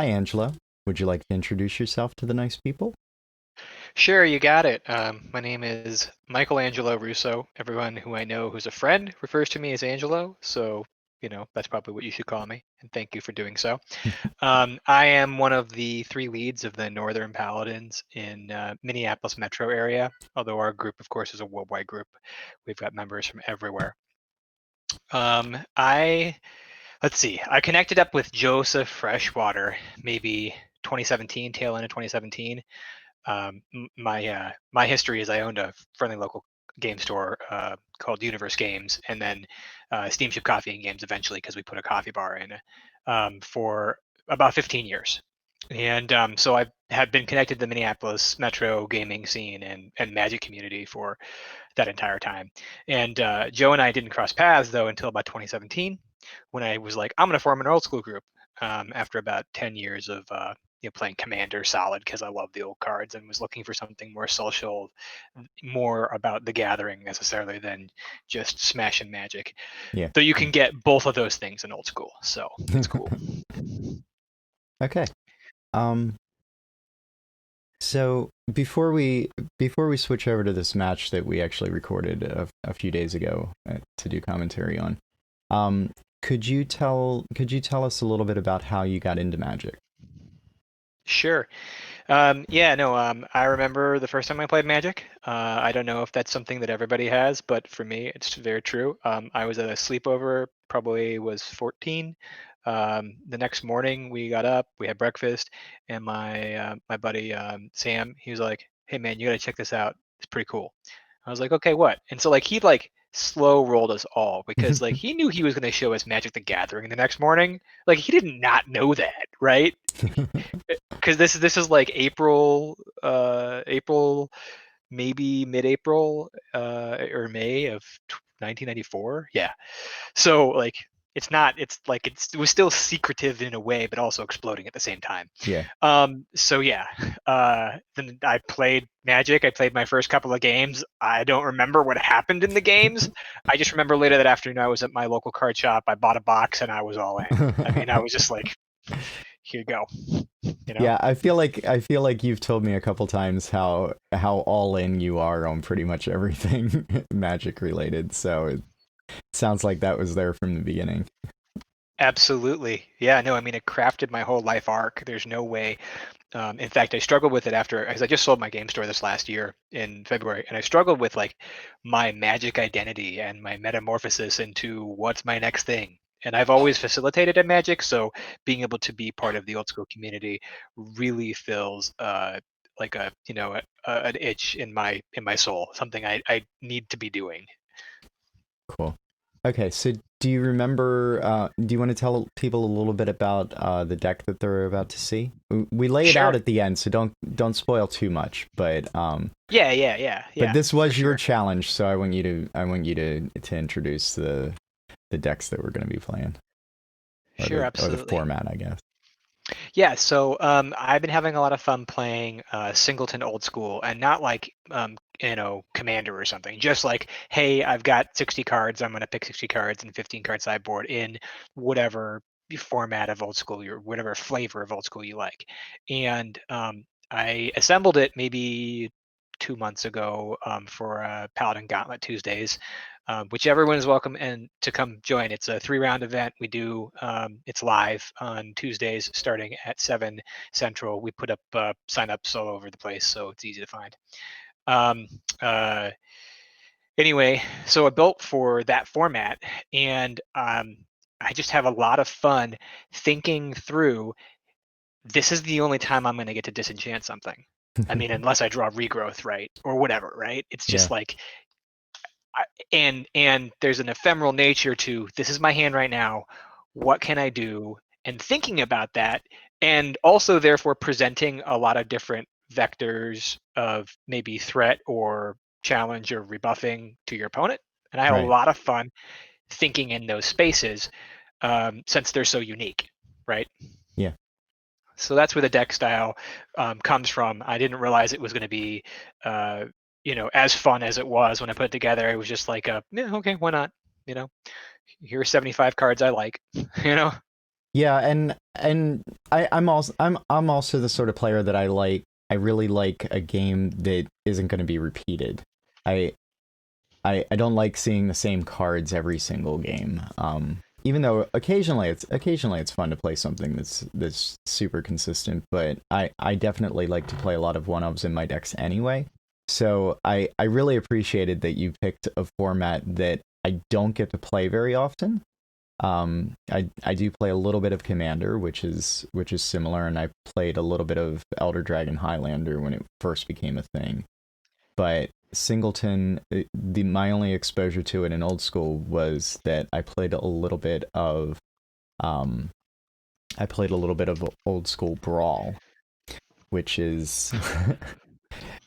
Hi, Angelo. Would you like to introduce yourself to the nice people? Sure, you got it. My name is Michelangelo Russo. Everyone who I know who's a friend refers to me as Angelo, so that's probably what you should call me. And thank you for doing so. I am one of the three leads of the Northern Paladins in Minneapolis metro area. Although our group, of course, is a worldwide group. We've got members from everywhere. I let's see. I connected up with Joseph Freshwater maybe 2017, tail end of 2017. My history is I owned a friendly local game store called Universe Games, and then Steamship Coffee and Games eventually because we put a coffee bar in for about 15 years. And so I have been connected to the Minneapolis metro gaming scene and Magic community for that entire time. And Joe and I didn't cross paths though until about 2017, when I was like, I'm going to form an old school group after about 10 years of playing Commander Solid because I love the old cards and was looking for something more social, more about the gathering necessarily than just Smash and Magic. Yeah. Though you can get both of those things in old school, so it's cool. Okay. Um, so before we switch over to this match that we actually recorded a few days ago to do commentary on, um, could you tell us a little bit about how you got into Magic? Sure. Yeah, no, I remember the first time I played Magic. I don't know if that's something that everybody has, but for me, it's very true. I was at a sleepover, probably was 14. The next morning, we got up, we had breakfast, and my buddy Sam, he was like, "Hey man, you gotta check this out. It's pretty cool." I was like, "Okay, what?" And so like he like slow rolled us all because like he knew he was gonna show us Magic the Gathering the next morning. Like he did not know that, right? Because this is like April, maybe mid-April, or May of 1994. Yeah. So like it was still secretive in a way, but also exploding at the same time. Yeah. So yeah, then I played Magic. I played my first couple of games. I don't remember what happened in the games. I just remember later that afternoon I was at my local card shop. I bought a box and I was all in. I mean, I was just like, here you go, you know. Yeah, I feel like you've told me a couple times how all in you are on pretty much everything Magic related. So it sounds like that was there from the beginning. Absolutely. Yeah, no, I mean, it crafted my whole life arc. There's no way. In fact, I struggled with it after, because I just sold my game store this last year in February, and I struggled with like my Magic identity and my metamorphosis into what's my next thing. And I've always facilitated in Magic, so being able to be part of the old school community really fills like an itch in my soul, something I need to be doing. Cool. Okay, so do you want to tell people a little bit about the deck that they're about to see? We lay it out Sure. at the end, so don't spoil too much, Yeah, yeah, yeah, but yeah, this for was your sure. challenge, so I want you to introduce the decks that we're going to be playing, or Sure, the absolutely. format, I guess. Yeah, so I've been having a lot of fun playing Singleton old school, and not like Commander or something. Just like, hey, I've got 60 cards. I'm going to pick 60 cards and 15 card sideboard in whatever format of old school or whatever flavor of old school you like. And I assembled it maybe 2 months ago for Paladin Gauntlet Tuesdays, which everyone is welcome and to come join. It's a 3 round event. We do it's live on Tuesdays starting at 7 Central. We put up sign-ups all over the place, so it's easy to find. Um, uh, anyway, so I built for that format, and I just have a lot of fun thinking through. This is the only time I'm going to get to disenchant something. I mean, unless I draw regrowth, right, or whatever, right? It's Yeah. just like and there's an ephemeral nature to this is my hand right now. What can I do? And thinking about that, and also therefore presenting a lot of different vectors of maybe threat or challenge or rebuffing to your opponent. And I had a Right. lot of fun thinking in those spaces since they're so unique, right? Yeah. So that's where the deck style comes from. I didn't realize it was going to be, uh, as fun as it was when I put it together. It was just like, yeah, okay, why not? You know, Here's 75 cards I like. You know. Yeah, and I'm also the sort of player that I really like a game that isn't going to be repeated. I I don't like seeing the same cards every single game. Even though occasionally it's fun to play something that's super consistent, but I definitely like to play a lot of one-ofs in my decks anyway. So I really appreciated that you picked a format that I don't get to play very often. I do play a little bit of Commander, which is similar, and I played a little bit of Elder Dragon Highlander when it first became a thing. But Singleton, the my only exposure to it in old school was that um, I played a little bit of old school Brawl, which is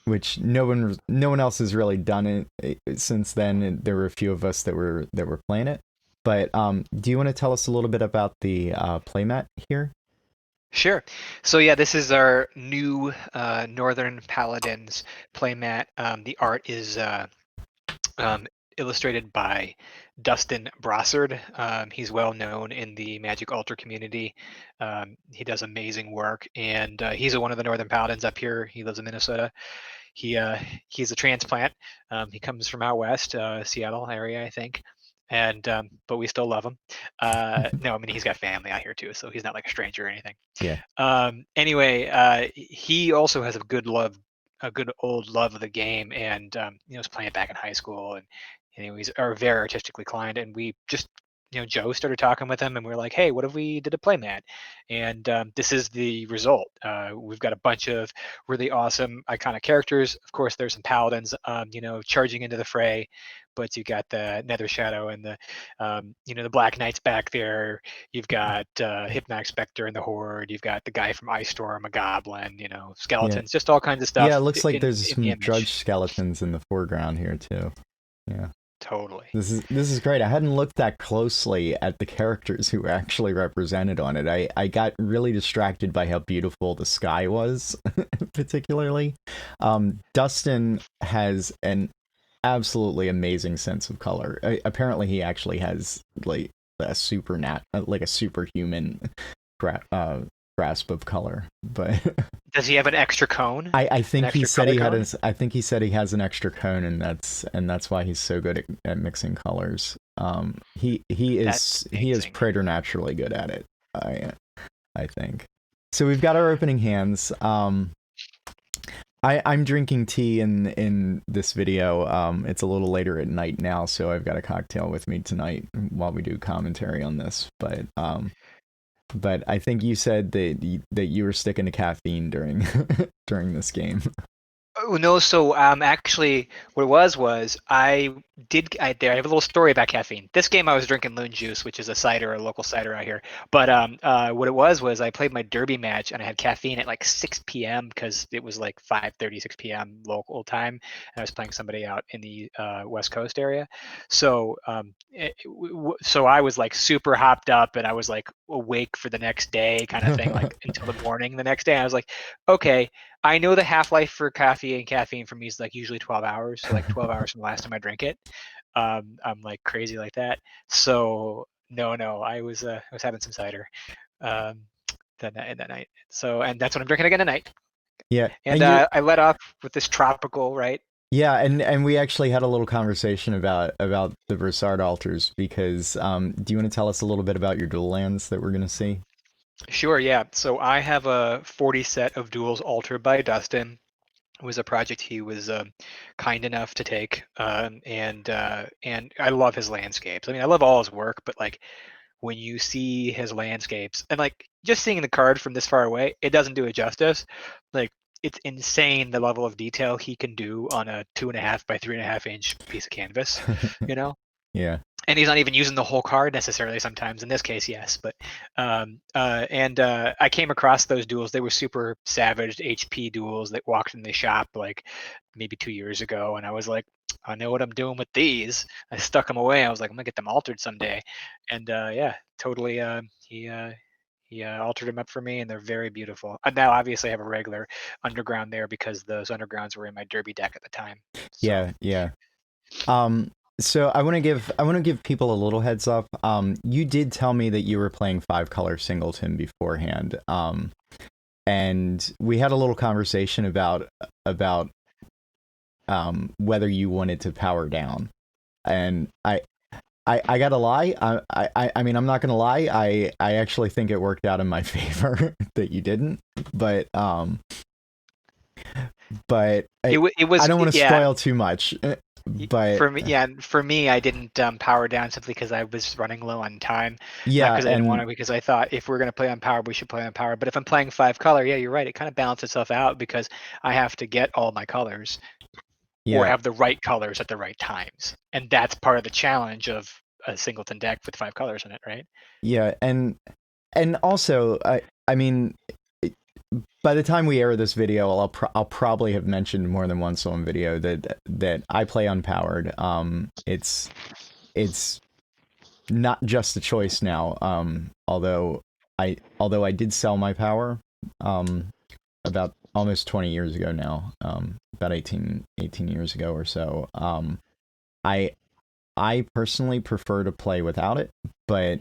which no one else has really done it since then. And there were a few of us that were playing it. But do you want to tell us a little bit about the playmat here? Sure. So yeah, this is our new Northern Paladins playmat. The art is um, illustrated by Dustin Brossard. He's well known in the Magic Altar community. He does amazing work, and he's one of the Northern Paladins up here. He lives in Minnesota. He he's a transplant. He comes from out west, Seattle area, I think. And but we still love him. No, I mean he's got family out here too, so he's not like a stranger or anything. Yeah. Anyway, he also has a good old love of the game, and was playing it back in high school, and he's are very artistically inclined, and we just Joe started talking with him, and we were like, hey, what if we did a playmat? And this is the result. We've got a bunch of really awesome iconic characters. Of course, there's some paladins, charging into the fray, but you got the Nether Shadow and the Black Knights back there. You've got Hypnotic Spectre and the Horde. You've got the guy from Ice Storm, a goblin. Yeah. Skeletons, just all kinds of Yeah, it stuff looks like in there's the some drudge image. skeletons in the foreground here too. Yeah. Totally. This is great. I hadn't looked that closely at the characters who were actually represented on it. I got really distracted by how beautiful the sky was, particularly. Dustin has an absolutely amazing sense of color. Apparently, he actually has like a superhuman gra- uh, grasp of color. But Does he have an extra cone? I An think he extra said color he had cone? his. I think he said he has an extra cone, and that's why he's so good at mixing colors. That's He is amazing. preternaturally good at it. I think. So we've got our opening hands. I'm drinking tea in this video. It's a little later at night now, so I've got a cocktail with me tonight while we do commentary on this. But I think you said that you were sticking to caffeine during during this game. Oh no, so actually what it was I have a little story about caffeine. This game I was drinking Loon Juice, which is a cider, a local cider out here. But what it was I played my derby match and I had caffeine at like 6 p.m. because it was like 5:30, 6 p.m. local time, and I was playing somebody out in the West Coast area. So so I was like super hopped up and I was like awake for the next day kind of thing, like until the morning the next day. I was like, okay, I know the half life for coffee and caffeine for me is like usually 12 hours. So like 12 hours from the last time I drank it. I'm like crazy like that. So no, I was having some cider um, that night. So and that's what I'm drinking again tonight. Yeah, And and you're I let off with this tropical, right? yeah, and we actually had a little conversation about the Versard altars because do you want to tell us a little bit about your dual lands that we're gonna see? Sure, yeah. So I have a 40 set of duels altered by Dustin. It was a project he was kind enough to take, and I love his landscapes. I mean, I love all his work, but like when you see his landscapes and like just seeing the card from this far away, it doesn't do it justice. Like it's insane the level of detail he can do on a 2.5 by 3.5 inch piece of canvas, you know? Yeah. And he's not even using the whole card necessarily sometimes. In this case, yes. But I came across those duels. They were super savage HP duels that walked in the shop like maybe 2 years ago, and I was like, I know what I'm doing with these. I stuck them away. I was like, I'm gonna get them altered someday, and yeah, totally. He altered them up for me, and they're very beautiful. Now, obviously, I have a regular underground there because those undergrounds were in my derby deck at the time. So Yeah, yeah. So I want to give people a little heads up. You did tell me that you were playing 5-color Singleton beforehand. And we had a little conversation about whether you wanted to power down. And I gotta lie. I mean, I'm not gonna lie. I actually think it worked out in my favor that you didn't. But It I was, don't want to yeah. spoil too much. But For me, I didn't power down simply because I was running low on time, not yeah, because I didn't want and to. Because I thought if we're gonna play on power, we should play on power. But if I'm playing 5-color, yeah, you're right. It kind of balances itself out because I have to get all my colors or yeah, have the right colors at the right times, and that's part of the challenge of a singleton deck with 5 colors in it, right? yeah, and also I mean, by the time we air this video, I'll probably have mentioned more than once on video that I play unpowered. It's not just a choice now. Although I did sell my power about almost 20 years ago now, about 18 years ago or so. I I personally prefer to play without it, but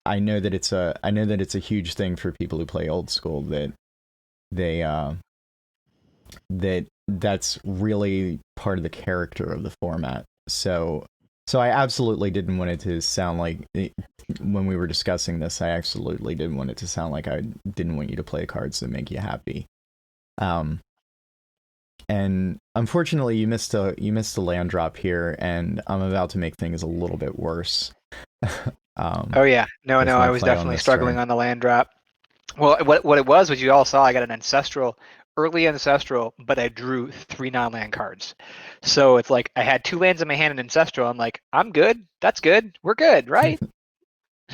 I know that it's a huge thing for people who play old school that they that's really part of the character of the format. So I absolutely didn't want it to sound like when we were discussing this, I absolutely didn't want it to sound like I didn't want you to play cards that make you happy. Um, and unfortunately, you missed a land drop here, and I'm about to make things a little bit worse. Oh yeah, no, With no, my I was play on definitely this struggling turn. on the land drop. Well, what it was you all saw I got an ancestral, early ancestral, but I drew 3 non-land cards. So it's like I had 2 lands in my hand in ancestral. I'm like, I'm good. That's good. We're good, right?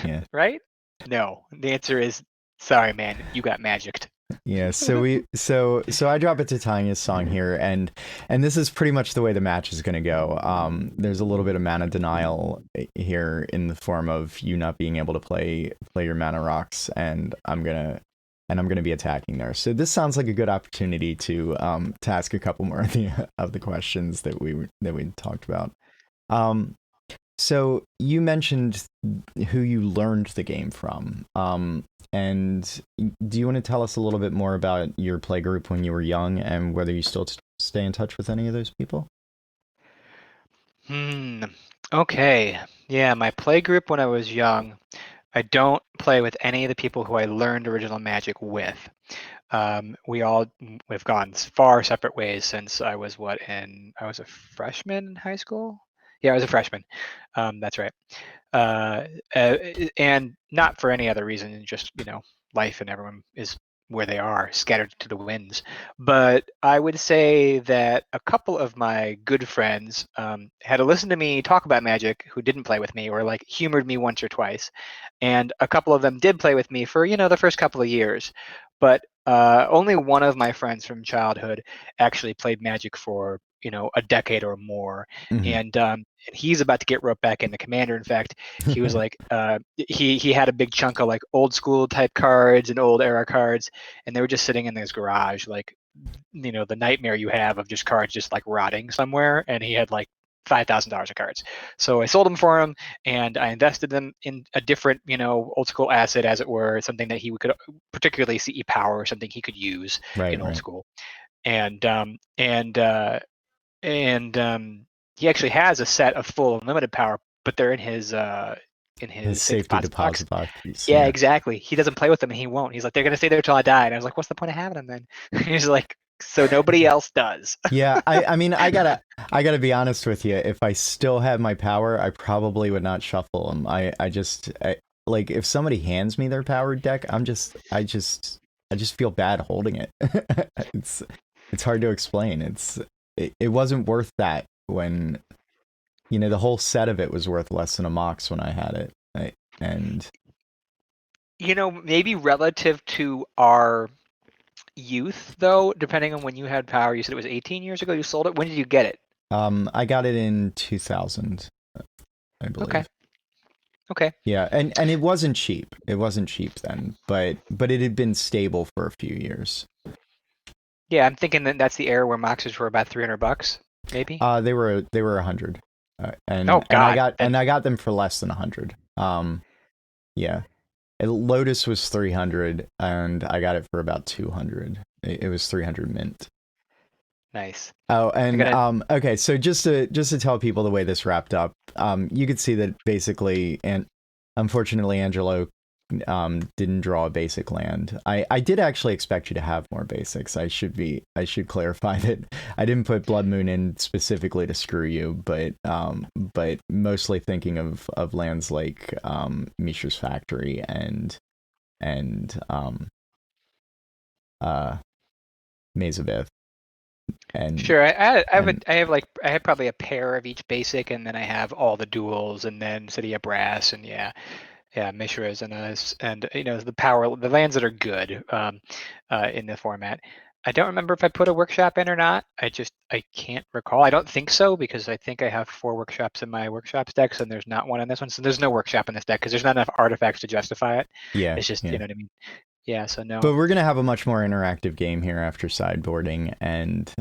Yeah. Right? No. The answer is sorry, man. You got magicked. Yeah, so I drop it to Tanya's song here, and this is pretty much the way the match is gonna go. There's a little bit of mana denial here in the form of you not being able to play your mana rocks, and I'm gonna be attacking there. So this sounds like a good opportunity to ask a couple more of the questions that we talked about. Um, so you mentioned who you learned the game from. And do you want to tell us a little bit more about your play group when you were young and whether you still stay in touch with any of those people? Hmm. Okay. Yeah, my play group when I was young, I don't play with any of the people who I learned original magic with. We've gone far separate ways since I was a freshman in high school. Yeah, I was a freshman. That's right. uh, uh, and not for any other reason, just life and everyone is where they are, scattered to the winds. But I would say that a couple of my good friends had to listen to me talk about magic who didn't play with me or like humored me once or twice, and a couple of them did play with me for the first couple of years. But only one of my friends from childhood actually played magic for a decade or more, Hmm. and he's about to get roped back into Commander. In fact, he was like, he had a big chunk of like old school type cards and old era cards, and they were just sitting in his garage, like the nightmare you have of just cards just like rotting somewhere, and he had like $5,000 of cards. So I sold them for him, and I invested them in a different, old school asset, as it were, something that he could, particularly CE power, something he could use Right, in old right. school. And he actually has a set of full unlimited power, but they're in His his safe safety deposit box. deposit box. Yeah, Yeah. exactly. He doesn't play with them, and he won't. He's like, they're gonna stay there till I die. And I was like, what's the point of having them then? He's like, so nobody else does. Yeah, I mean, I gotta be honest with you. If I still had my power, I probably would not shuffle them. Like if somebody hands me their powered deck, I just feel bad holding it. it's it's hard to explain. It wasn't worth that when the whole set of it was worth less than a mox when I had it. And Maybe relative to our youth, though, depending on when you had power, you said it was 18 years ago you sold it. When did you get it? I got it in 2000, I Okay. believe. Okay. Yeah, and it wasn't cheap. It wasn't cheap then, but it had been stable for a few years. Yeah, I'm thinking that that's the era where Moxes were about $300, maybe. They were 100. Oh and God, then I got them for less than 100. Yeah. Lotus was 300 and I got it for about 200. It was 300 mint. nice. Oh, I and gotta. okay, so just to tell people the way this wrapped up, you could see that basically, and unfortunately, Angelo didn't draw a basic land. I did actually expect you to have more basics. I should clarify that I didn't put Blood Moon in specifically to screw you, but mostly thinking of lands like Mishra's Factory and uh Maze of Ith. And Sure, and I have probably a pair of each basic, and then I have all the duels, and then City of Brass, and yeah, Mishra's and us, and the lands that are good in the format. I don't remember if I put a workshop in or not. I can't recall. I don't think so because I think I have 4 workshops in my workshops decks, and there's not one in this one. So there's no workshop in this deck because there's not enough artifacts to justify it. yeah, It's just yeah. what I mean. Yeah, so But no. we're gonna have a much more interactive game here after sideboarding and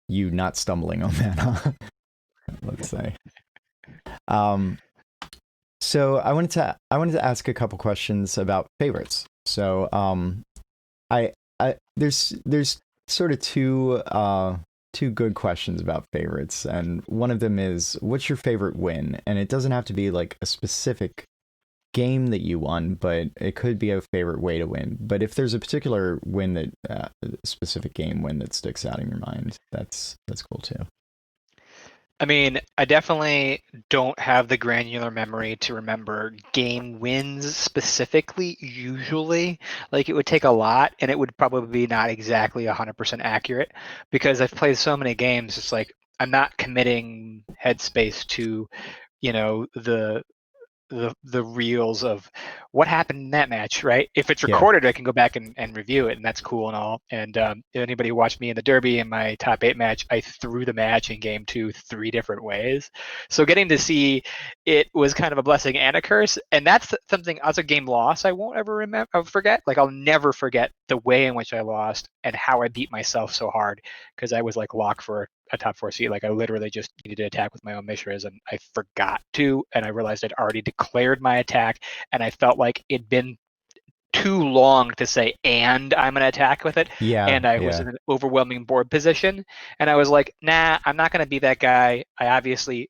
you not stumbling on that, huh? Let's say. Um, so I wanted to ask a couple questions about favorites. So I there's sort of two good questions about favorites, and one of them is what's your favorite win? And it doesn't have to be like a specific game that you won, but it could be a favorite way to win. But if there's a particular win that specific game win that sticks out in your mind, that's cool too. I mean, I definitely don't have the granular memory to remember game wins specifically, usually. Like, it would take a lot, and it would probably be not exactly 100% accurate because I've played so many games. It's like I'm not committing headspace to, the reels of what happened in that match, right? If it's Yeah, recorded, I can go back and review it, and that's cool and all. And if anybody watched me in the Derby in my top 8 match, I threw the match in game 2 3 different ways. So getting to see it was kind of a blessing and a curse. And that's something as a game loss I won't ever remember. I'll forget. Like, I'll never forget the way in which I lost and how I beat myself so hard because I was like locked for a top 4 seat. Like, I literally just needed to attack with my own Mishras and I forgot to, and I realized I'd already declared my attack, and I felt like it'd been too long to say, and I'm going to attack with it. yeah, And I was yeah, in an overwhelming board position. And I was like, nah, I'm not going to be that guy. I obviously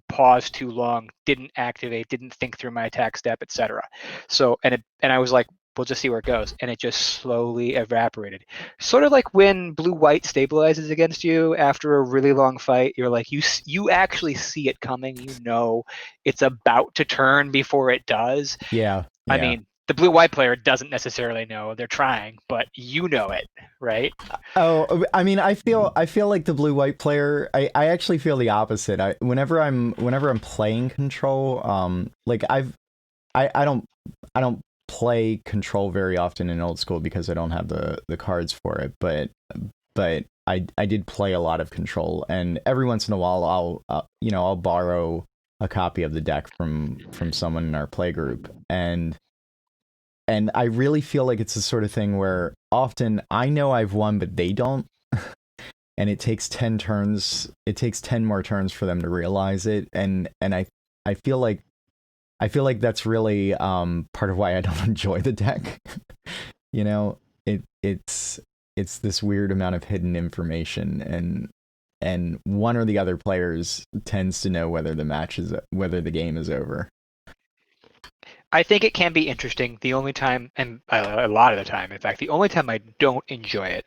paused too long, didn't activate, didn't think through my attack step, etc. So, and I was like, we'll just see where it goes. And it just slowly evaporated. Sort of like when blue-white stabilizes against you after a really long fight. You're like, you actually see it coming. You know it's about to turn before it does. yeah, I yeah. mean, the blue-white player doesn't necessarily know. They're trying, but you know it, right? Oh, I mean, I feel like the blue white player. I actually feel the opposite. Whenever I'm playing control, like I I don't play control very often in old school because I don't have the cards for it. But I did play a lot of control, and every once in a while I'll borrow a copy of the deck from someone in our play group, and I really feel like it's the sort of thing where often I know I've won, but they don't, and it takes 10 turns. It takes 10 more turns for them to realize it, and I feel like that's really part of why I don't enjoy the deck. you know, it's this weird amount of hidden information, and one or the other players tends to know whether the game is over. I think it can be interesting. The only time, and a lot of the time, in fact, the only time I don't enjoy it,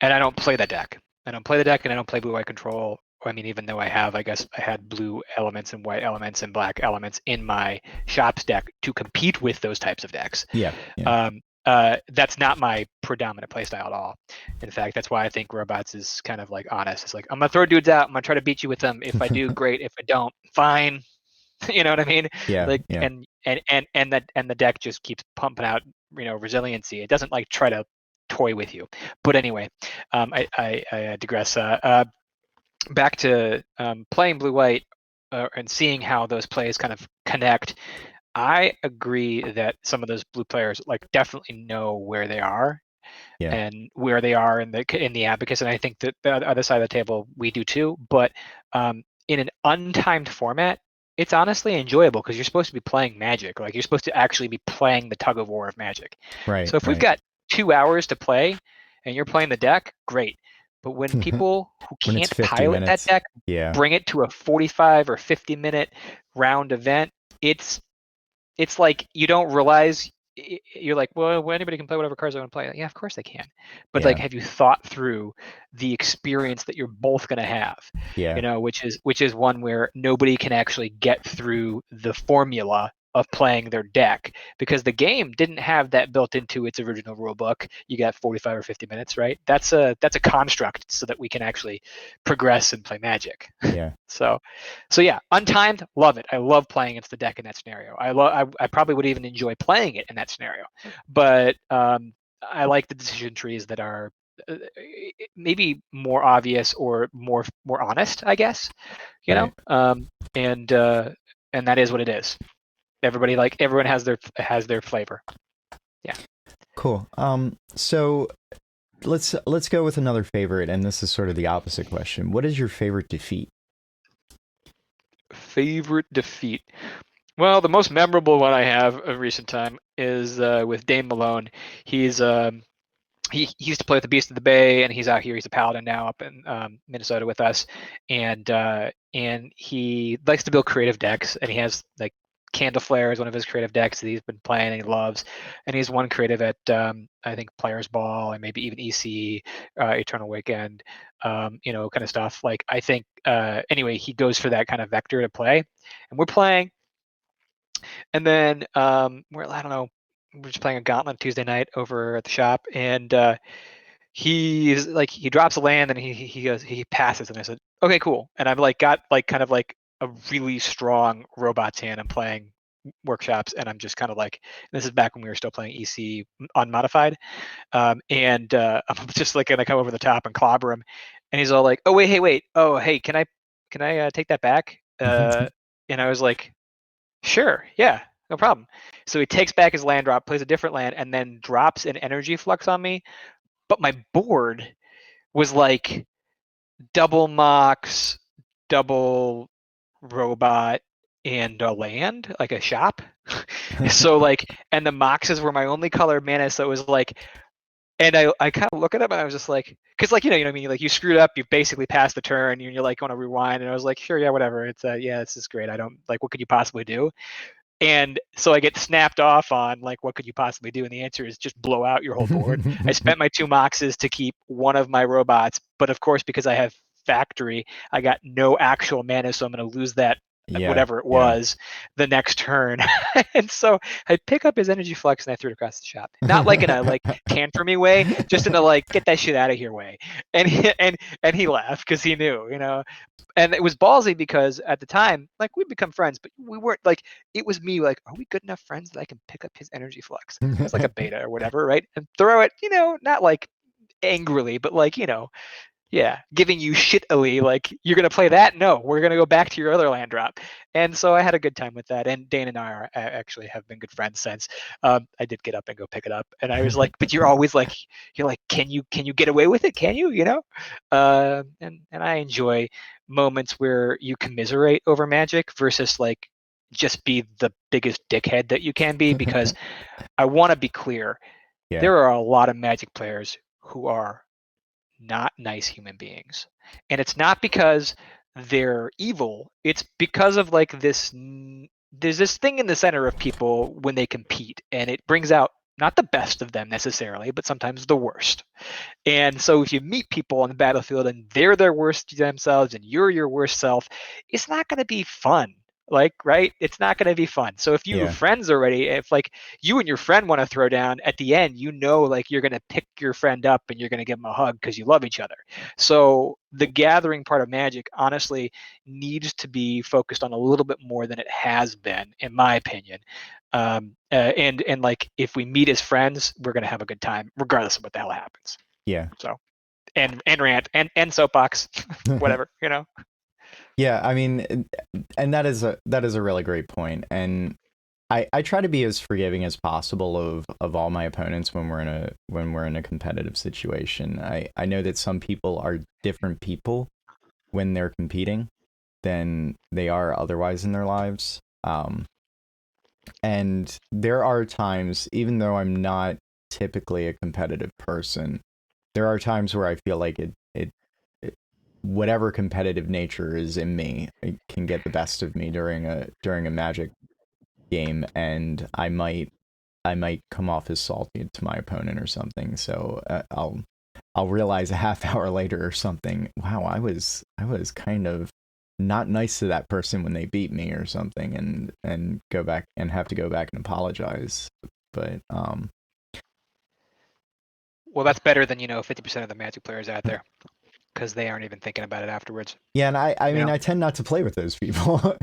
and I don't play the deck. I don't play the deck, and I don't play blue-white control. I mean, even though I guess I had blue elements and white elements and black elements in my shops deck to compete with those types of decks. Yeah, yeah, That's not my predominant playstyle at all. In fact, that's why I think robots is kind of like honest. It's like, I'm gonna throw dudes out. I'm gonna try to beat you with them. If I do, great. If I don't, fine. You know what I mean? yeah, Like, yeah. and the deck just keeps pumping out, resiliency. It doesn't like try to toy with you. But anyway, I digress. Back to playing blue white and seeing how those plays kind of connect. I agree that some of those blue players like definitely know where they are, Yeah. and where they are in the abacus. And I think that the other side of the table we do too. But in an untimed format, it's honestly enjoyable because you're supposed to be playing Magic. Like you're supposed to actually be playing the tug of war of Magic. Right. So if we've Right. got 2 hours to play and you're playing the deck, great. But when people who When it's can't 50 pilot that minutes. deck Yeah. bring it to a 45 or 50-minute round event, it's like you don't realize. You're like, well, anybody can play whatever cards they want to play. Yeah, of course they can. But like, Yeah. have you thought through the experience that you're both going to have? Yeah. Which is one where nobody can actually get through the formula of playing their deck because the game didn't have that built into its original rule book. You got 45 or 50 minutes, right? That's a construct so that we can actually progress and play Magic. Yeah. So yeah, untimed, love it. I love playing against the deck in that scenario. I probably would even enjoy playing it in that scenario, but I like the decision trees that are maybe more obvious or more honest, I guess. Right. And that is what it is. Everyone has their flavor. Yeah. Cool. So let's go with another favorite, and this is sort of the opposite question. What is your favorite defeat? Favorite defeat. Well, the most memorable one I have of recent time is with Dane Malone. He's he used to play with the Beast of the Bay, and he's out here. He's a paladin now up in Minnesota with us, and he likes to build creative decks, and he has like Candle Flare is one of his creative decks that he's been playing and he loves, and he's won creative at I think Players Ball and maybe even EC Eternal Weekend, kind of stuff. Like I think anyway, he goes for that kind of vector to play, and we're playing, and then I don't know, we're just playing a gauntlet Tuesday night over at the shop, and he's like he drops a land and he passes, and I said okay cool, and I've like got like kind of like a really strong robots hand. I'm playing workshops, and I'm just kind of like, this is back when we were still playing EC unmodified, and I'm just like gonna come over the top and clobber him, and he's all like, oh wait, oh hey, can I take that back? And I was like, sure, yeah, no problem. So he takes back his land drop, plays a different land, and then drops an energy flux on me. But my board was like double Mox, double robot, and a land, like a shop. So like, and the Moxes were my only color mana, so it was like, and I kind of look at him and I was just like, because like, you know what I mean, like you screwed up, you basically passed the turn, and you're like going to rewind, and I was like, sure, yeah, whatever, it's yeah, this is great. I don't like, what could you possibly do? And so I get snapped off on like, what could you possibly do? And the answer is just blow out your whole board. I spent my 2 Moxes to keep one of my robots, but of course, because I have factory, I got no actual mana, so I'm going to lose that Yeah. whatever it was the next turn. And so I pick up his energy flux and I threw it across the shop, not like in a like tantrum me way, just in a like get that shit out of here way. And he laughed because he knew, and it was ballsy because at the time, like we'd become friends, but we weren't like, it was me like, are we good enough friends that I can pick up his energy flux? It's like a beta or whatever, right? And throw it, not like angrily, but like, yeah, giving you shittily, like, you're going to play that? No, we're going to go back to your other land drop. And so I had a good time with that. And Dane and I actually have been good friends since. I did get up and go pick it up. And I was like, but you're always like, can you get away with it? Can you, and I enjoy moments where you commiserate over Magic versus like just be the biggest dickhead that you can be, because I want to be clear. Yeah. There are a lot of Magic players who are not nice human beings, and it's not because they're evil, it's because of like this, there's this thing in the center of people when they compete, and it brings out not the best of them necessarily, but sometimes the worst. And so if you meet people on the battlefield and they're their worst themselves and you're your worst self, it's not going to be fun. Like, right? It's not going to be fun. So if you have Yeah. friends already, if like you and your friend want to throw down at the end, like you're going to pick your friend up and you're going to give them a hug because you love each other. So the gathering part of Magic honestly needs to be focused on a little bit more than it has been, in my opinion. And like if we meet as friends, we're going to have a good time regardless of what the hell happens. Yeah. So, and rant and soapbox, whatever, Yeah, I mean, and that is a really great point. And I try to be as forgiving as possible of all my opponents when we're in a competitive situation. I know that some people are different people when they're competing than they are otherwise in their lives. And there are times, even though I'm not typically a competitive person, there are times where I feel like it whatever competitive nature is in me, it can get the best of me during a Magic game, and I might come off as salty to my opponent or something. So I'll realize a half hour later or something. Wow, I was kind of not nice to that person when they beat me or something, and go back and have to go back and apologize. But Well, that's better than 50% of the Magic players out there, because they aren't even thinking about it afterwards. yeah, and I You mean know. I tend not to play with those people.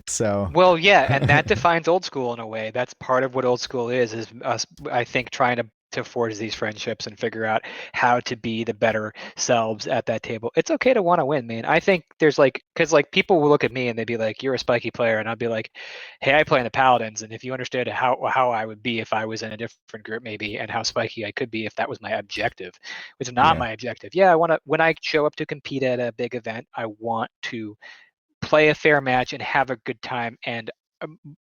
So Well, yeah, and that defines old school in a way. That's part of what old school is us, I think, trying to forge these friendships and figure out how to be the better selves at that table. It's okay to want to win, man. I think there's like, because like people will look at me and they'd be like, "You're a spiky player," and I'd be like, "Hey, I play in the Paladins, and if you understood how I would be if I was in a different group, maybe, and how spiky I could be if that was my objective, which is not yeah, my objective. Yeah, I want to when I show up to compete at a big event, I want to play a fair match and have a good time, and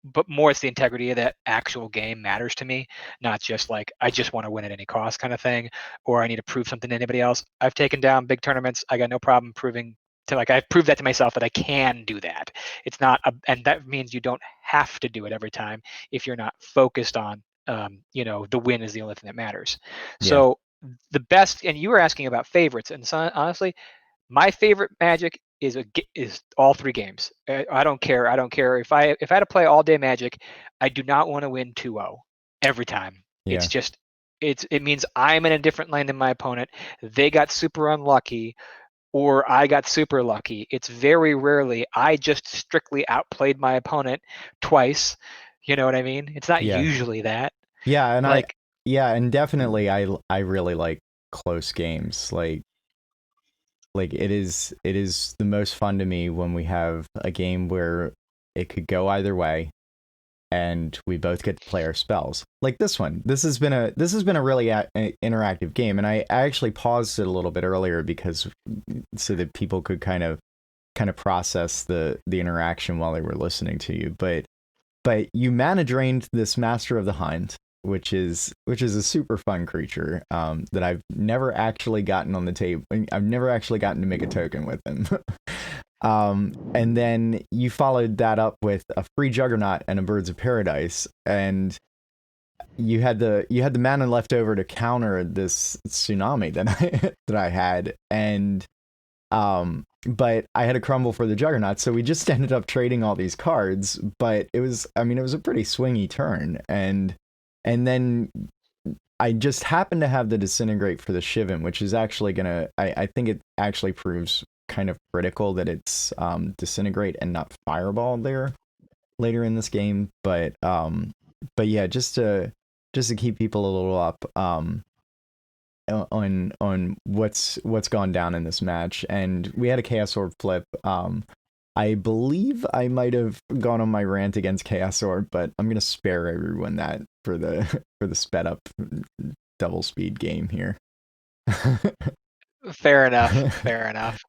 but more it's the integrity of that actual game matters to me, not just like I just want to win at any cost kind of thing, or I need to prove something to anybody else. I've taken down big tournaments. I got no problem proving to, like, I've proved that to myself that I can do that. It's not and that means you don't have to do it every time if you're not focused on the win is the only thing that matters. yeah, So the best, and you were asking about favorites, and so honestly, my favorite Magic is all three games. I don't care. I don't care if I had to play all day Magic. I do not want to win 2-0 every time. It's yeah, just it means I'm in a different lane than my opponent. They got super unlucky, or I got super lucky. It's very rarely I just strictly outplayed my opponent twice. You know what I mean? It's not yeah, usually that. yeah, and Like, and definitely I really like close games. Like it is the most fun to me when we have a game where it could go either way and we both get to play our spells. Like this one. This has been a really interactive game, and I actually paused it a little bit earlier because so that people could kind of process the interaction while they were listening to you. But you mana drained this Master of the Hunt, which is a super fun creature that I've never actually gotten on the table. I've never actually gotten to make a token with him. And then you followed that up with a free Juggernaut and a Birds of Paradise, and you had the mana left over to counter this tsunami that that I had, and but I had a crumble for the Juggernaut, so we just ended up trading all these cards. But it was, I mean, it was a pretty swingy turn, and then I just happened to have the Disintegrate for the Shivan, which is actually gonna, I think it actually proves kind of critical that it's Disintegrate and not Fireball there later in this game. But yeah, just to keep people a little up on what's gone down in this match, and we had a Chaos Orb flip. I believe I might have gone on my rant against Chaos Orb, but I'm gonna spare everyone that for the for the sped up double speed game here. fair enough, fair enough.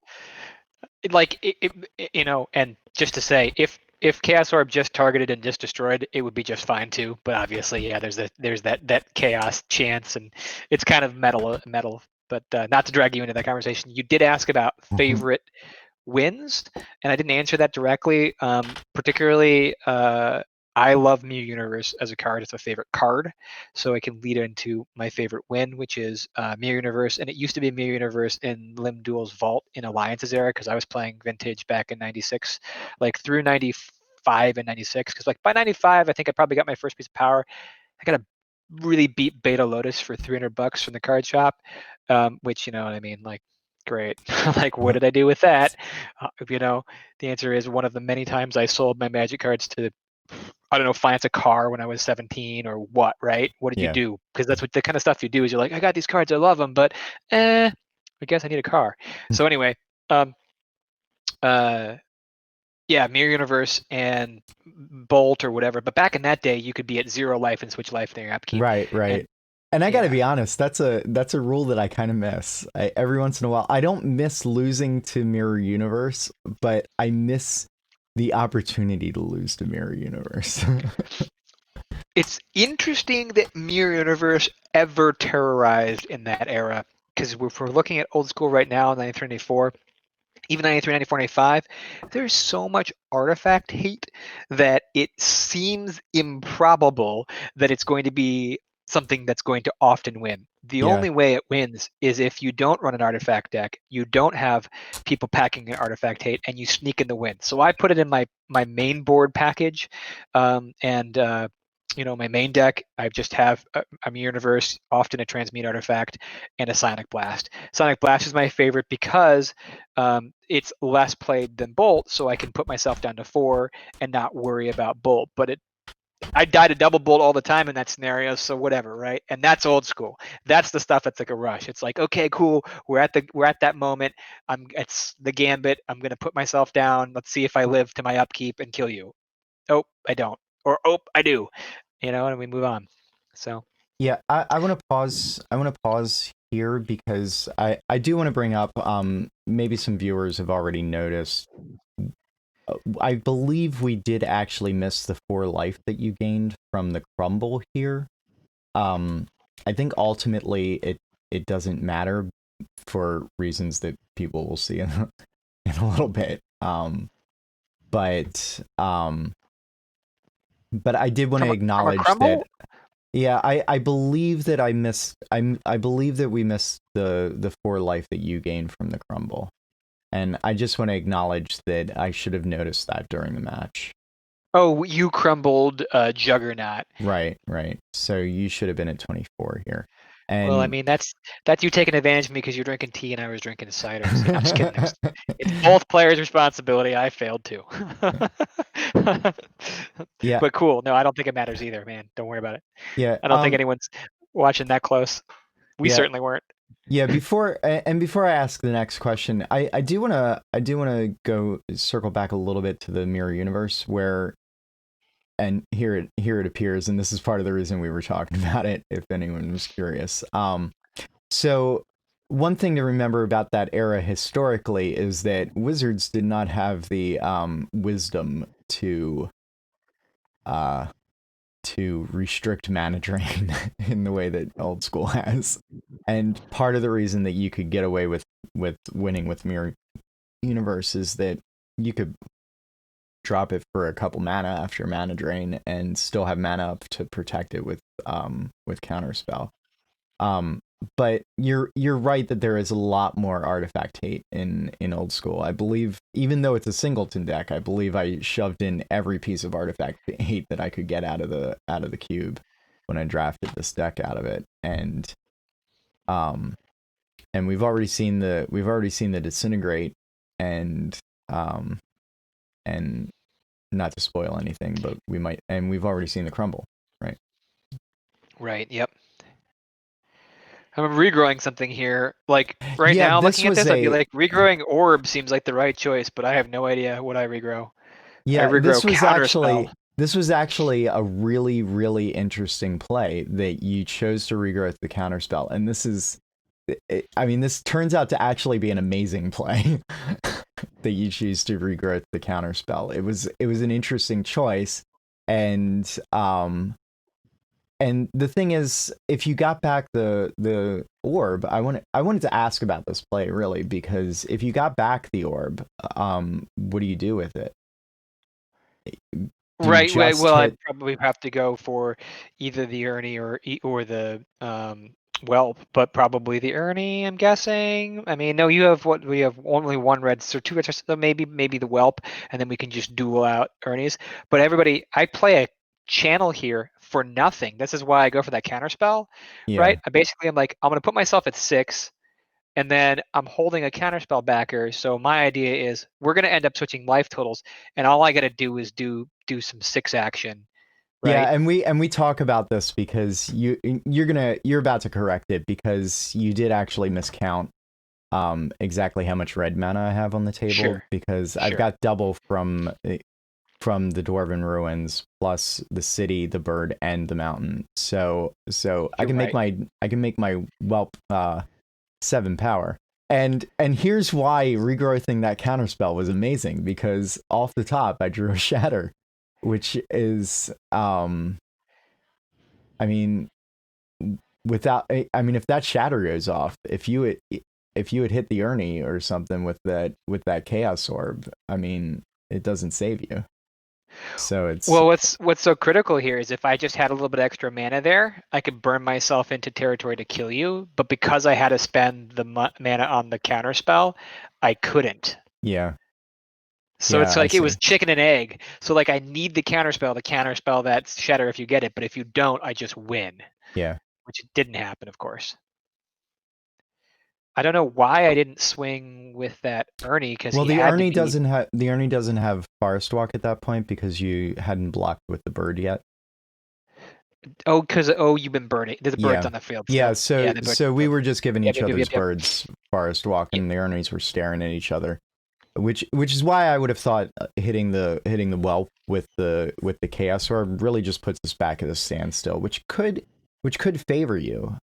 Like and just to say, if Chaos Orb just targeted and just destroyed, it would be just fine too. But obviously, yeah, there's that chaos chance, and it's kind of metal. But not to drag you into that conversation, you did ask about favorite wins, and I didn't answer that directly. Particularly, I love Mirror Universe as a card. It's my favorite card, so it can lead into my favorite win, which is Mirror Universe. And it used to be Mirror Universe in Lim Duel's Vault in Alliances era, because I was playing Vintage back in '96, like through '95 and '96. Because like by '95, I think I probably got my first piece of power. I got a really beat Beta Lotus for $300 from the card shop, which, you know what I mean, like, great. Like, what did I do with that? The answer is one of the many times I sold my Magic cards to, I don't know, finance a car when I was 17 or what, right? What did you Yeah, do? Because that's what the kind of stuff you do is you're like, I got these cards, I love them, but I guess I need a car. So anyway, um, uh, Yeah, Mirror Universe and Bolt or whatever. But back in that day, you could be at 0 life and switch life in your upkeep. Right, right. And And I got to yeah, be honest, that's a rule that I kind of miss. Every once in a while, I don't miss losing to Mirror Universe, but I miss the opportunity to lose to Mirror Universe. it's interesting that Mirror Universe ever terrorized in that era. Because if we're looking at old school right now, 93, 94, even 93, 94, 95, there's so much artifact hate that it seems improbable that it's going to be something that's going to often win. The Yeah, only way it wins is if you don't run an artifact deck, you don't have people packing an artifact hate, and you sneak in the win. So I put it in my main board package, and my main deck. I just have a Mirror Universe, often a Transmute artifact, and a Sonic Blast. Sonic Blast is my favorite because it's less played than Bolt, so I can put myself down to 4 and not worry about Bolt. But I die to double Bolt all the time in that scenario, so whatever, right? And that's old school. That's the stuff that's like a rush. It's like, okay, cool, we're at that moment. It's the gambit. I'm gonna put myself down. Let's see if I live to my upkeep and kill you. Oh, I don't. Or oh, I do. And we move on. So yeah. I want to pause. I want to pause here because I do want to bring up maybe some viewers have already noticed. I believe we did actually miss the 4 life that you gained from the crumble here. Um, I think ultimately it doesn't matter for reasons that people will see in a little bit. But but I did want to from a acknowledge that crumble. yeah, I believe that I believe that we missed the 4 life that you gained from the crumble. And I just want to acknowledge that I should have noticed that during the match. Oh, you crumbled Juggernaut. Right, right. So you should have been at 24 here. Well, I And mean, that's you taking advantage of me because you're drinking tea and I was drinking cider. See, I'm just kidding. It's both players' responsibility. I failed too. yeah, But cool. No, I don't think it matters either, man. Don't worry about it. yeah, I don't think anyone's watching that close. We yeah, certainly weren't. yeah. Before I ask the next question, I do wanna go circle back a little bit to the mirror universe where and here it appears, and this is part of the reason we were talking about it, if anyone was curious. So one thing to remember about that era historically is that wizards did not have the wisdom uh, to restrict mana drain in the way that old school has. And part of the reason that you could get away with winning with Mirror Universe is that you could drop it for a couple mana after mana drain and still have mana up to protect it with counterspell. Um, but you're right that there is a lot more artifact hate in old school. I believe even though it's a singleton deck, I believe I shoved in every piece of artifact hate that I could get out of the cube when I drafted this deck out of it. Um and we've already seen the disintegrate and um and not to spoil anything, but we've already seen the crumble, right? Right. Yep. I'm regrowing something here. Like right Yeah, now, this looking at was this, I'd be a like, regrowing orb seems like the right choice, but I have no idea what I regrow. I Yeah, regrow counterspell. this was actually a really really interesting play that you chose to regrowth the counterspell, and I mean, this turns out to actually be an amazing play that you choose to regrowth the counterspell. It was an interesting choice, and the thing is, if you got back the orb, I wanted to ask about this play really because if you got back the orb, what do you do with it? Do you Right. just Well, hit I'd probably have to go for either the Ernie or the Whelp, but probably the Ernie, I'm guessing. I mean, no, you have what we have only one red, so two red, so maybe the Whelp, and then we can just duel out Ernie's. But everybody, I play a channel here for nothing. This is why I go for that counter spell, yeah. right? I'm like, I'm gonna put myself at 6. And then I'm holding a counterspell backer. So my idea is we're going to end up switching life totals, and all I got to do is do some 6 action, Yeah, right? and we talk about this because you're about to correct it because you did actually miscount exactly how much red mana I have on the table, Sure, because I've sure. got double from the Dwarven ruins plus the city, the bird, and the mountain. So I You're can make right. my whelp 7 power. And here's why regrowthing that counterspell was amazing, because off the top I drew a shatter, which is I mean, without I mean, if that shatter goes off, if you had hit the Ernie or something with that chaos orb, I mean, it doesn't save you. So it's Well, what's so critical here is if I just had a little bit extra mana there, I could burn myself into territory to kill you. But because I had to spend the mana on the counter spell, I couldn't. yeah, So yeah, it's I like it was see. chicken and egg. So like I need the counter spell to counter spell that shatter if you get it, but if you don't, I just win, Yeah. which didn't happen, of course. I don't know why I didn't swing with that Ernie because Well, he had to be. The Ernie doesn't have Forest Walk at that point because you hadn't blocked with the bird yet. Oh, because you've been burning. There's birds Yeah. on the field Yeah, still. Yeah, so the birds so on the we field. were just giving Yep, each yep, yep, other's yep, yep. birds Forest Walk, Yep. and the Ernies were staring at each other. Which is why I would have thought hitting the whelp with the chaos orb really just puts us back at a standstill, which could favor you.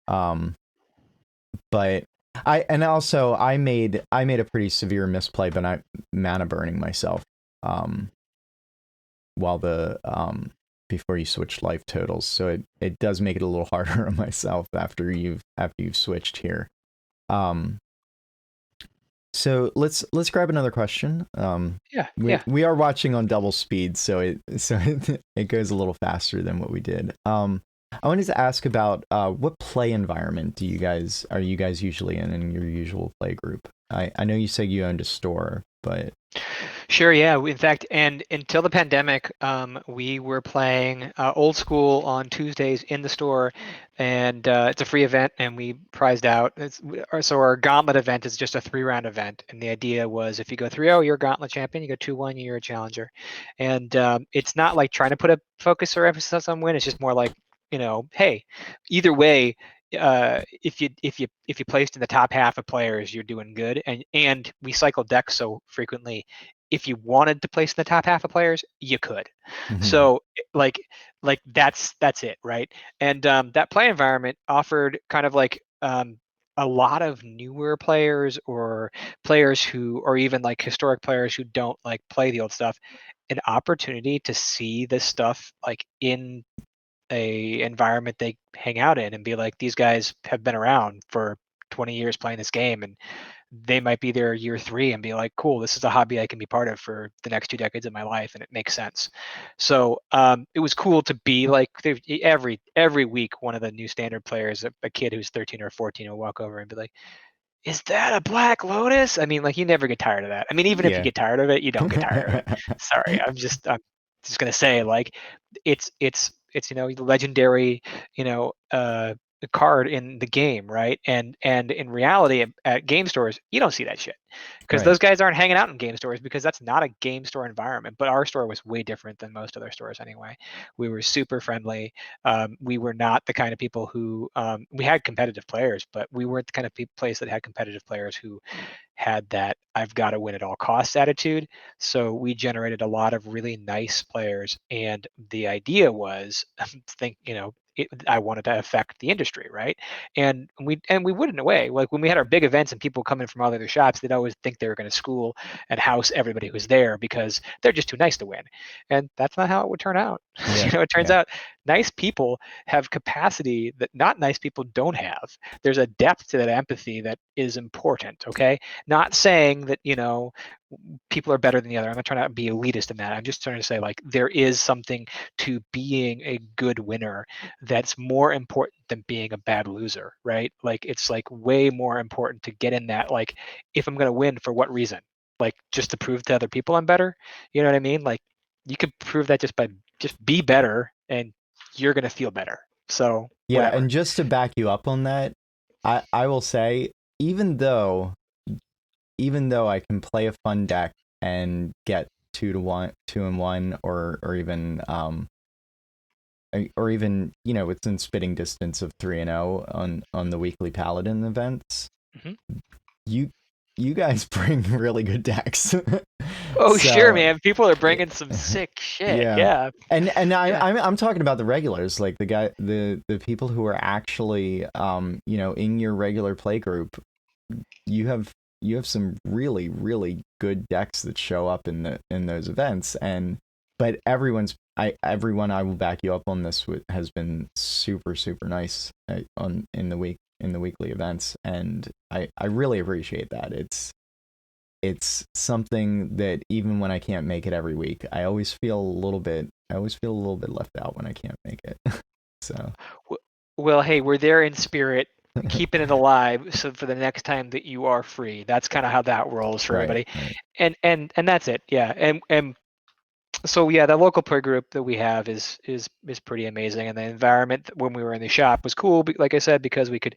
But I made a pretty severe misplay, but I mana burning myself. Um, while the before you switch life totals, so it does make it a little harder on myself after you've switched here. Um, so let's grab another question. Yeah, yeah. We are watching on double speed, so it goes a little faster than what we did. I wanted to ask about what play environment are you guys usually in your usual play group? I know you said you owned a store, but Sure, yeah. In fact, and until the pandemic, we were playing old school on Tuesdays in the store, and it's a free event, and we prized out. So our gauntlet event is just a 3 round event, and the idea was if you go 3-0, you're a gauntlet champion. You go 2-1, you're a challenger, and it's not like trying to put a focus or emphasis on win. It's just more like, hey, either way. If you placed in the top half of players, you're doing good, and we cycle decks so frequently, if you wanted to place in the top half of players, you could. mhm, So like that's it, right? And that play environment offered kind of like a lot of newer players or players who, or even like historic players who don't like play the old stuff, an opportunity to see this stuff like in a environment they hang out in and be like, these guys have been around for 20 years playing this game, and they might be there year 3 and be like, cool, this is a hobby I can be part of for the next 2 decades of my life, and it makes sense. So it was cool to be like, every week one of the new standard players, a kid who's 13 or 14, will walk over and be like, is that a Black Lotus? I mean, like, you never get tired of that. I mean, even if you yeah. get tired of it, you don't get tired of it. Sorry, I'm just gonna say, like, it's legendary, you know uh card in the game, right? And in reality, at game stores, you don't see that shit because Right. those guys aren't hanging out in game stores, because that's not a game store environment. But our store was way different than most other stores anyway. We were super friendly. We were not the kind of people who, we had competitive players, but we weren't the kind of place that had competitive players who had that I've got to win at all costs attitude. So we generated a lot of really nice players, and the idea was, I wanted to affect the industry, right? And we would, in a way. Like when we had our big events and people coming from all the other shops, they'd always think they were going to school and house everybody who's there because they're just too nice to win, and that's not how it would turn out. Yeah. It turns Yeah. out nice people have capacity that not nice people don't have. There's a depth to that empathy that is important. Okay, not saying that, people are better than the other. I'm not trying to be elitist in that. I'm just trying to say, like, there is something to being a good winner that's more important than being a bad loser, right? Like, it's like way more important to get in that, like, if I'm going to win, for what reason? Like, just to prove to other people I'm better. You know what I mean? Like, you could prove that just by just be better, and you're going to feel better. So Yeah, whatever. and just to back you up on that, I will say, even though I can play a fun deck and get 2-1, 2-1, or even within spitting distance of 3-0 on the weekly paladin events, Hmm. you you guys bring really good decks. Oh, sure, So man. People are bringing some sick shit. yeah. Yeah. And Yeah. I'm talking about the regulars, like the people who are actually in your regular play group. You have some really good decks that show up in those events, and but everyone, I will back you up on this, has been super nice on in the weekly events, and I really appreciate that. It's something that even when I can't make it every week, I always feel a little bit left out when I can't make it. So Well, hey, we're there in spirit, keeping it alive. So for the next time that you are free, that's kind of how that rolls for right, everybody. right. And that's it. Yeah. And so yeah, the local play group that we have is pretty amazing, and the environment when we were in the shop was cool. Like I said, because we could,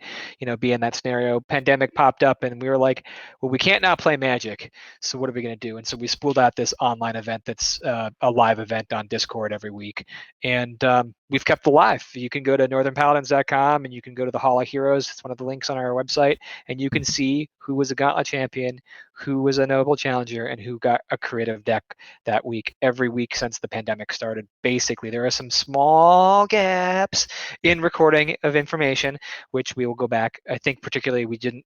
be in that scenario. Pandemic popped up, and we were like, well, we can't now play Magic, so what are we going to do? And so we spooled out this online event that's a live event on Discord every week, and we've kept alive. You can go to northernpaladins.com, and you can go to the Hall of Heroes. It's one of the links on our website, and you can see who was a Gauntlet champion, who was a Noble Challenger, and who got a creative deck that week, every week since the pandemic started. Basically, there are some small gaps in recording of information, which we will go back. I think particularly we didn't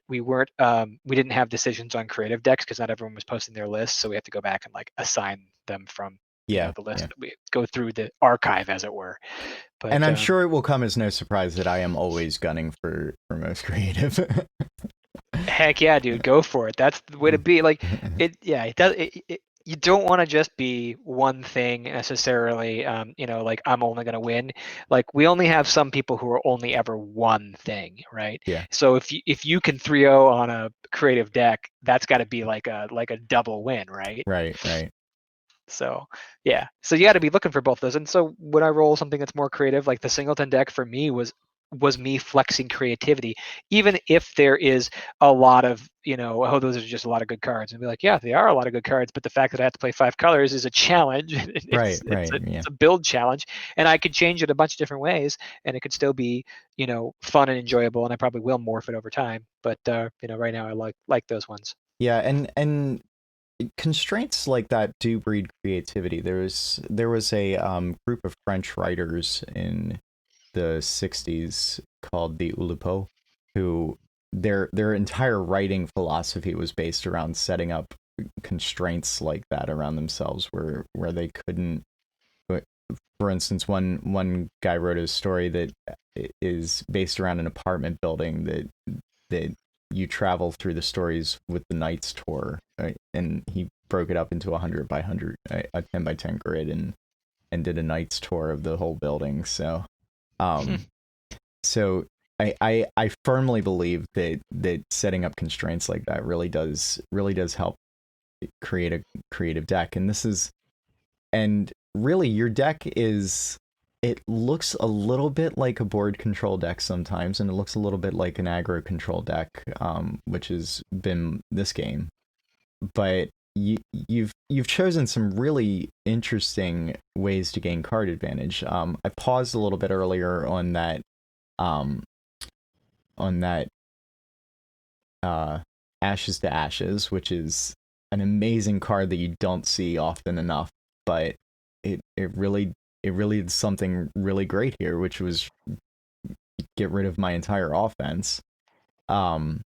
have decisions on creative decks because not everyone was posting their lists, so we have to go back and like assign them from Yeah, the list. yeah. We go through the archive, as it were. But And I'm sure it will come as no surprise that I am always gunning for most creative. heck yeah, dude, go for it. That's the way to be. Like it, yeah. It does. You don't want to just be one thing necessarily. Like I'm only going to win. Like we only have some people who are only ever one thing, right? Yeah, So if you can 3-0 on a creative deck, that's got to be like a double win, right? right, right. So yeah, so you got to be looking for both of those. And so when I roll something that's more creative, like the Singleton deck for me was me flexing creativity, even if there is a lot of oh, those are just a lot of good cards, and be like, yeah, they are a lot of good cards, but the fact that I have to play 5 colors is a challenge. Right, it's right. a Yeah. it's a build challenge, and I could change it a bunch of different ways, and it could still be fun and enjoyable, and I probably will morph it over time. But right now I like those ones. Yeah, and constraints like that do breed creativity. There was a group of French writers in the 60s called the Oulipo, who their entire writing philosophy was based around setting up constraints like that around themselves, where they couldn't. For instance, one guy wrote a story that is based around an apartment building that you travel through the stories with the Knights tour, right? And he broke it up into 100 by 100, a 10 by 10 grid, and did a Knights tour of the whole building. Um, so I firmly believe that setting up constraints like that really does help create a creative deck. And really your deck is, it looks a little bit like a board control deck sometimes, and it looks a little bit like an aggro control deck, which has been this game. But you've chosen some really interesting ways to gain card advantage. I paused a little bit earlier um, on that Ashes to Ashes, which is an amazing card that you don't see often enough, but it really did something really great here, which was get rid of my entire offense. Um,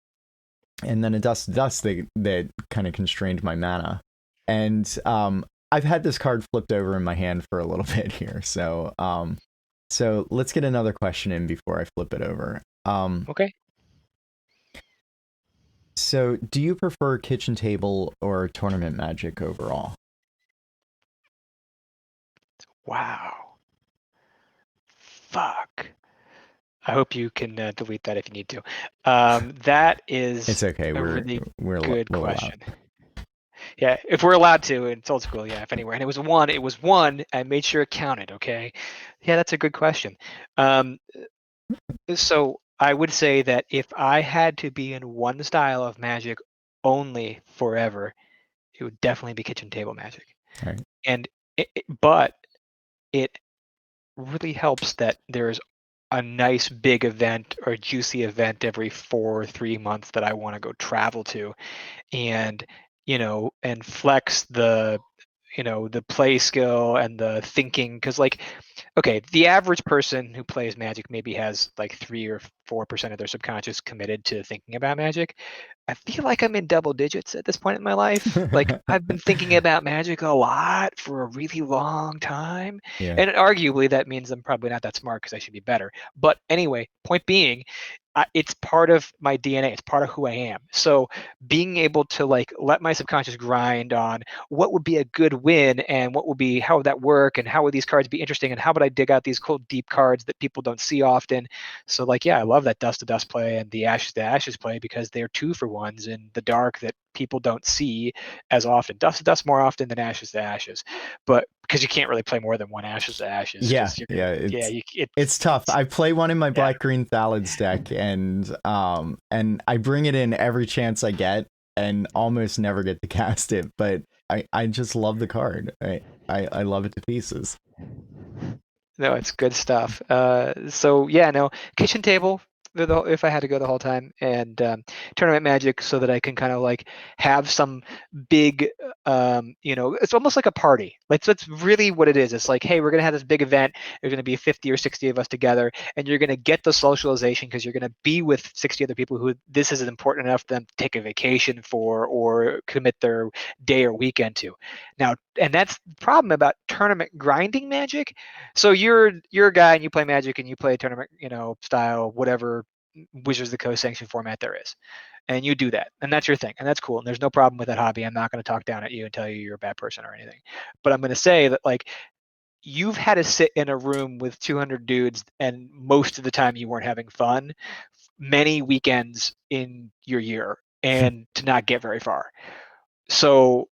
and then a dust to dust that kind of constrained my mana. And I've had this card flipped over in my hand for a little bit here, so let's get another question in before I flip it over. Okay. So do you prefer kitchen table or tournament Magic overall? Wow. Fuck. I hope you can delete that if you need to. That It's is okay. a really We're good we'll allow question. Yeah, if we're allowed to, it's old school. Yeah, if anywhere. And it was one. It was one. I made sure it counted. Okay. Yeah, that's a good question. Um, so I would say that if I had to be in one style of Magic only forever, it would definitely be kitchen table Magic. All right. And but it really helps that there's a nice big event or juicy event every 4 or 3 months that I want to go travel to, and and flex the play skill and the thinking, because like, okay, the average person who plays Magic maybe has like 3 or 4% of their subconscious committed to thinking about Magic. I feel like I'm in double digits at this point in my life. Like, I've been thinking about Magic a lot for a really long time, Yeah. and arguably that means I'm probably not that smart because I should be better. But anyway, point being, it's part of my DNA. It's part of who I am. So being able to like let my subconscious grind on what would be a good win, and how would that work, and how would these cards be interesting, and how would I dig out these cool deep cards that people don't see often. So like, yeah, I love that dust to dust play and the ashes to ashes play, because they're 2-for-1s in the dark that people don't see as often. Dust to dust more often than ashes to ashes, but because you can't really play more than one ashes to ashes, Yeah, because you're gonna, yeah, yeah, it's tough. it's I play one in my yeah. black green Thalids deck, and I bring it in every chance I get, and almost never get to cast it. But I just love the card. I love it to pieces. No, it's good stuff. So yeah, no, kitchen table if I had to go the whole time, and tournament Magic, so that I can kind of like have some big, it's almost like a party. Like, that's really what it is. It's like, hey, we're gonna have this big event. There's gonna be 50 or 60 of us together, and you're gonna get the socialization because you're gonna be with 60 other people who this is important enough for them to take a vacation for or commit their day or weekend to. Now, and that's the problem about tournament grinding Magic. So you're a guy and you play Magic and you play tournament, style, whatever Wizards of the Coast sanctioned format there is, and you do that, and that's your thing, and that's cool, and there's no problem with that hobby. I'm not going to talk down at you and tell you you're a bad person or anything, but I'm going to say that, like, you've had to sit in a room with 200 dudes, and most of the time you weren't having fun, many weekends in your year, and to not get very far. So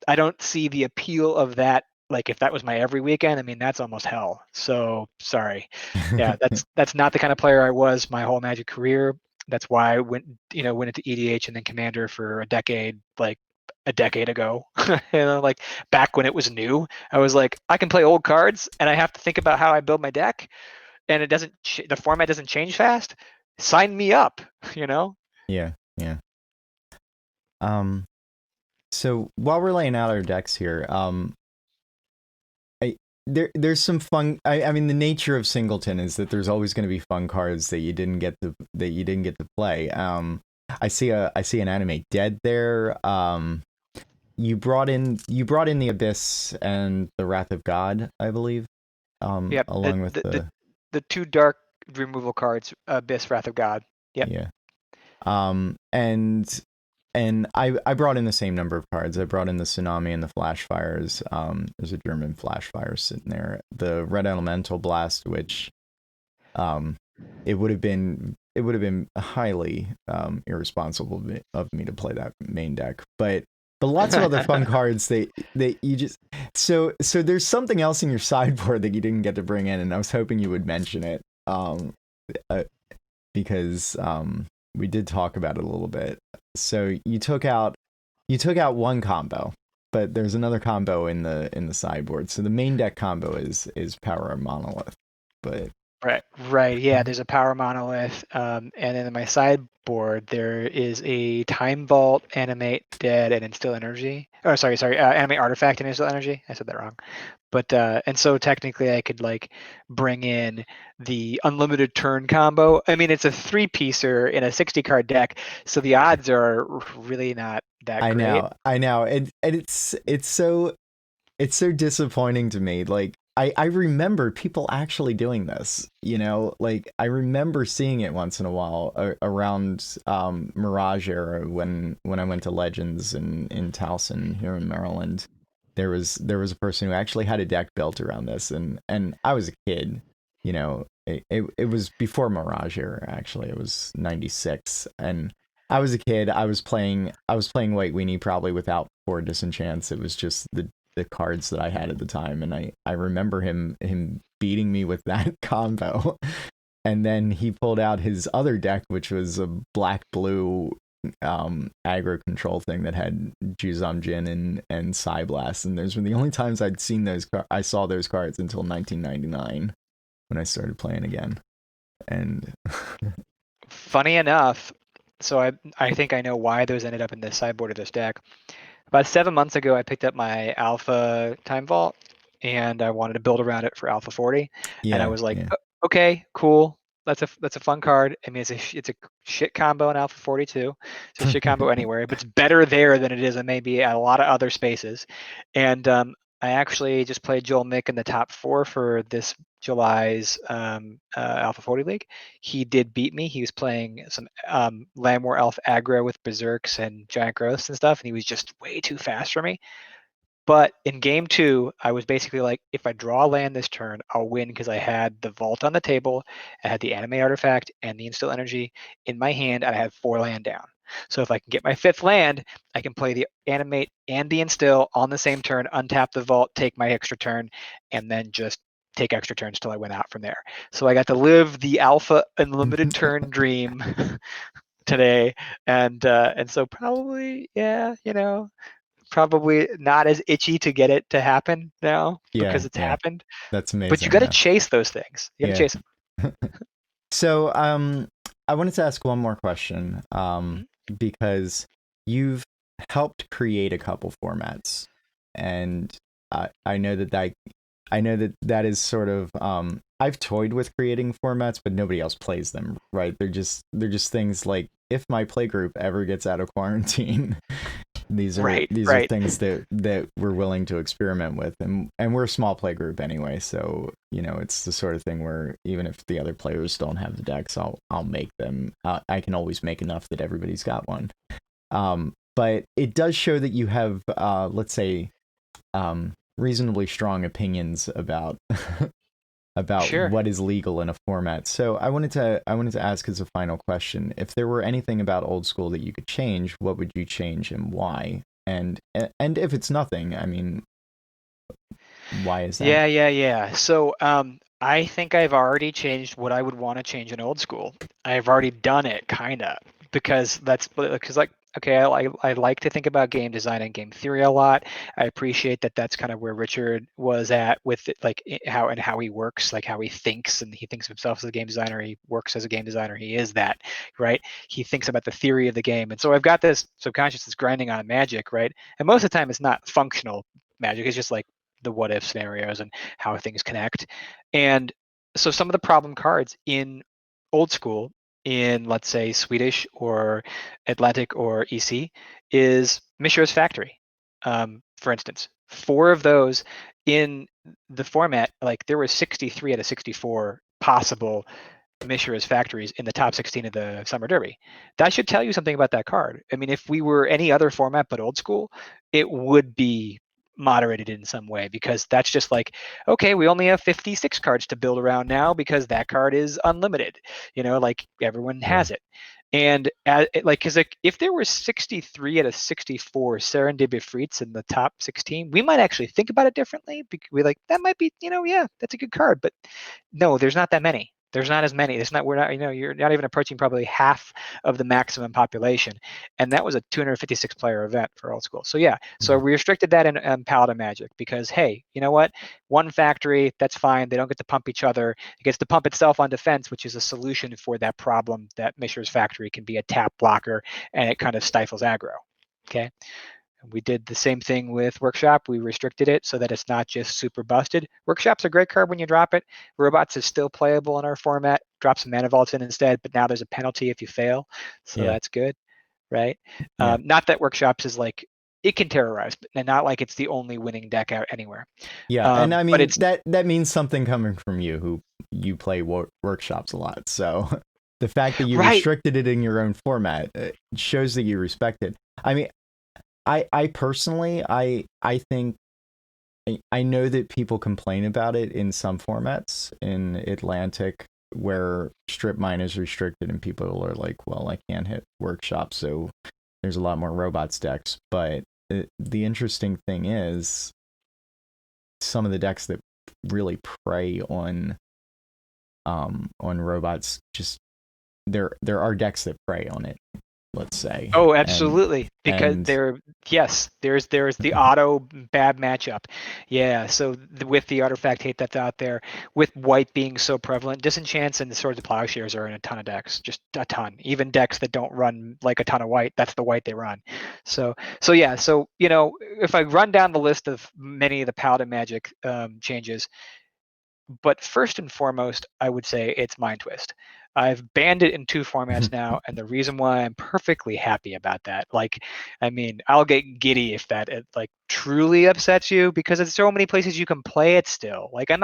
I don't see the appeal of that. Like, if that was my every weekend, I mean, that's almost hell. So sorry. Yeah, that's not the kind of player I was my whole Magic career. That's why I went into EDH and then Commander for a decade, like a decade ago. Like back when it was new, I was like, I can play old cards and I have to think about how I build my deck, and the format doesn't change fast. Sign me up, you know? Yeah, yeah. Um, so while we're laying out our decks here, there's some fun. I mean, the nature of Singleton is that there's always going to be fun cards that you didn't get to play. I see an anime dead there. You brought in the Abyss and the Wrath of God, I believe. Yep. The Along with the the, the the two dark removal cards, Abyss, Wrath of God. Yep. yeah. And I brought in the same number of cards. I brought in the Tsunami and the Flash Fires. There's a German Flash Fire sitting there. The Red Elemental Blast, which um, it would have been highly irresponsible of me to play that main deck. But lots of other fun cards that you just so there's something else in your sideboard that you didn't get to bring in, and I was hoping you would mention it. Uh, because we did talk about it a little bit. So you took out one combo, but there's another combo in the sideboard. So the main deck combo is Power of Monolith, but Right. Yeah, there's a power monolith, and then in my sideboard there is a time vault, animate dead, and instill energy. Oh, sorry, animate artifact and instill energy. I said that wrong. But and so technically I could like bring in the unlimited turn combo. I mean, it's a three-piecer in a 60 card deck, so the odds are really not that great. I know, and it's so disappointing to me. Like I remember people actually doing this, like I remember seeing it once in a while around Mirage era when I went to Legends in Towson here in Maryland. There was a person who actually had a deck built around this, and I was a kid, it was before Mirage era. Actually, it was 96, and I was a kid. I was playing White Weenie, probably without 4 disenchants. It was just the cards that I had at the time, and I remember him beating me with that combo. And then he pulled out his other deck, which was a black blue aggro control thing that had Juzam Jin and Psyblast, and those were the only times I saw those cards until 1999 when I started playing again. And Funny enough, so I think I know why those ended up in the sideboard of this deck. About 7 months ago, I picked up my Alpha Time Vault, and I wanted to build around it for Alpha 40. And I yeah, was like, yeah. Okay, cool. That's a fun card. I mean, it's a shit combo in Alpha 42. It's a shit combo anywhere, but it's better there than it is in maybe a lot of other spaces. And I actually just played Joel Mick in the top four for this July's Alpha 40 League. He did beat me. He was playing some Landwar Elf aggro with Berserks and Giant Growths and stuff, and he was just way too fast for me. But in game two, I was basically like, if I draw a land this turn, I'll win because I had the vault on the table, I had the anime artifact and the instill energy in my hand, and I had 4 land down. So if I can get my 5th land, I can play the animate and the instill on the same turn, untap the vault, take my extra turn, and then just take extra turns till I went out from there. So I got to live the alpha unlimited turn dream today, and so probably probably not as itchy to get it to happen now Yeah, because it's yeah. happened. That's But you amazing got to though. chase those things. You got to Yeah. chase them. So, I wanted to ask one more question, Mhm. because you've helped create a couple formats, and I know that is sort of, I've toyed with creating formats, but nobody else plays them, right? They're just things like, if my playgroup ever gets out of quarantine, these are Right, these are right. things that we're willing to experiment with, and we're a small play group anyway, so it's the sort of thing where even if the other players don't have the decks, I'll make them. I can always make enough that everybody's got one. But it does show that you have, let's say, reasonably strong opinions about about Sure. what is legal in a format. So I wanted to ask as a final question, if there were anything about old school that you could change, what would you change and why? And if it's nothing, I mean, why is that? Yeah. So I think I've already changed what I would want to change in old school. I've already done it, kind of, because like okay, I like to think about game design and game theory a lot. I appreciate that that's kind of where Richard was at with it, like how he works, like how he thinks, and he thinks of himself as a game designer. He works as a game designer. He is that, right? He thinks about the theory of the game, and so I've got this subconscious that's grinding on magic, right? And most of the time, it's not functional magic. It's just like the what if scenarios and how things connect. And so some of the problem cards in old school, in let's say Swedish or Atlantic or EC, is Mishra's Factory. For instance, 4 of those in the format, like there were 63 out of 64 possible Mishra's factories in the top 16 of the Summer Derby. That should tell you something about that card. I mean, if we were any other format but old school, it would be moderated in some way, because that's just like, okay, we only have 56 cards to build around now because that card is unlimited. Like everyone Yeah, has it. And because like if there were 63 out of 64 Serendipity Freets in the top 16, we might actually think about it differently. We like that might be, yeah, that's a good card, but no, there's not that many. There's not as many. It's not. We're not. You're not even approaching probably half of the maximum population, and that was a 256 player event for old school. So yeah. So yeah, we restricted that in Paladin Magic because hey, you know what? One factory, that's fine. They don't get to pump each other. It gets to pump itself on defense, which is a solution for that problem that Mishra's Factory can be a tap blocker and it kind of stifles aggro. Okay. We did the same thing with Workshop. We restricted it so that it's not just super busted. Workshop's a great card when you drop it. Robots is still playable in our format. Drop some mana vaults in instead, but now there's a penalty if you fail. So yeah, that's good, right? yeah, Not that Workshops is like, it can terrorize, and not like it's the only winning deck out anywhere. yeah. And I But mean, it's that means something coming from you, who you play workshops a lot. So the fact that you right. restricted it in your own format, shows that you respect it. I mean, I personally, I think, I know that people complain about it in some formats in Atlantic, where strip mine is restricted and people are like, well, I can't hit workshop, so there's a lot more robots decks. But the interesting thing is, some of the decks that really prey on robots, just there are decks that prey on it. let's say. Oh, and absolutely. Because and there's the auto bad matchup. Yeah. So with the artifact hate that's out there, with white being so prevalent, disenchants and the Swords of Plowshares are in a ton of decks, just a ton. Even decks that don't run like a ton of white, that's the white they run. So yeah. So if I run down the list of many of the Paladin Magic changes, but first and foremost, I would say it's Mind Twist. I've banned it in 2 formats now, and the reason why I'm perfectly happy about that, like, I mean, I'll get giddy if that like truly upsets you, because there's so many places you can play it still. Like, yeah, I'm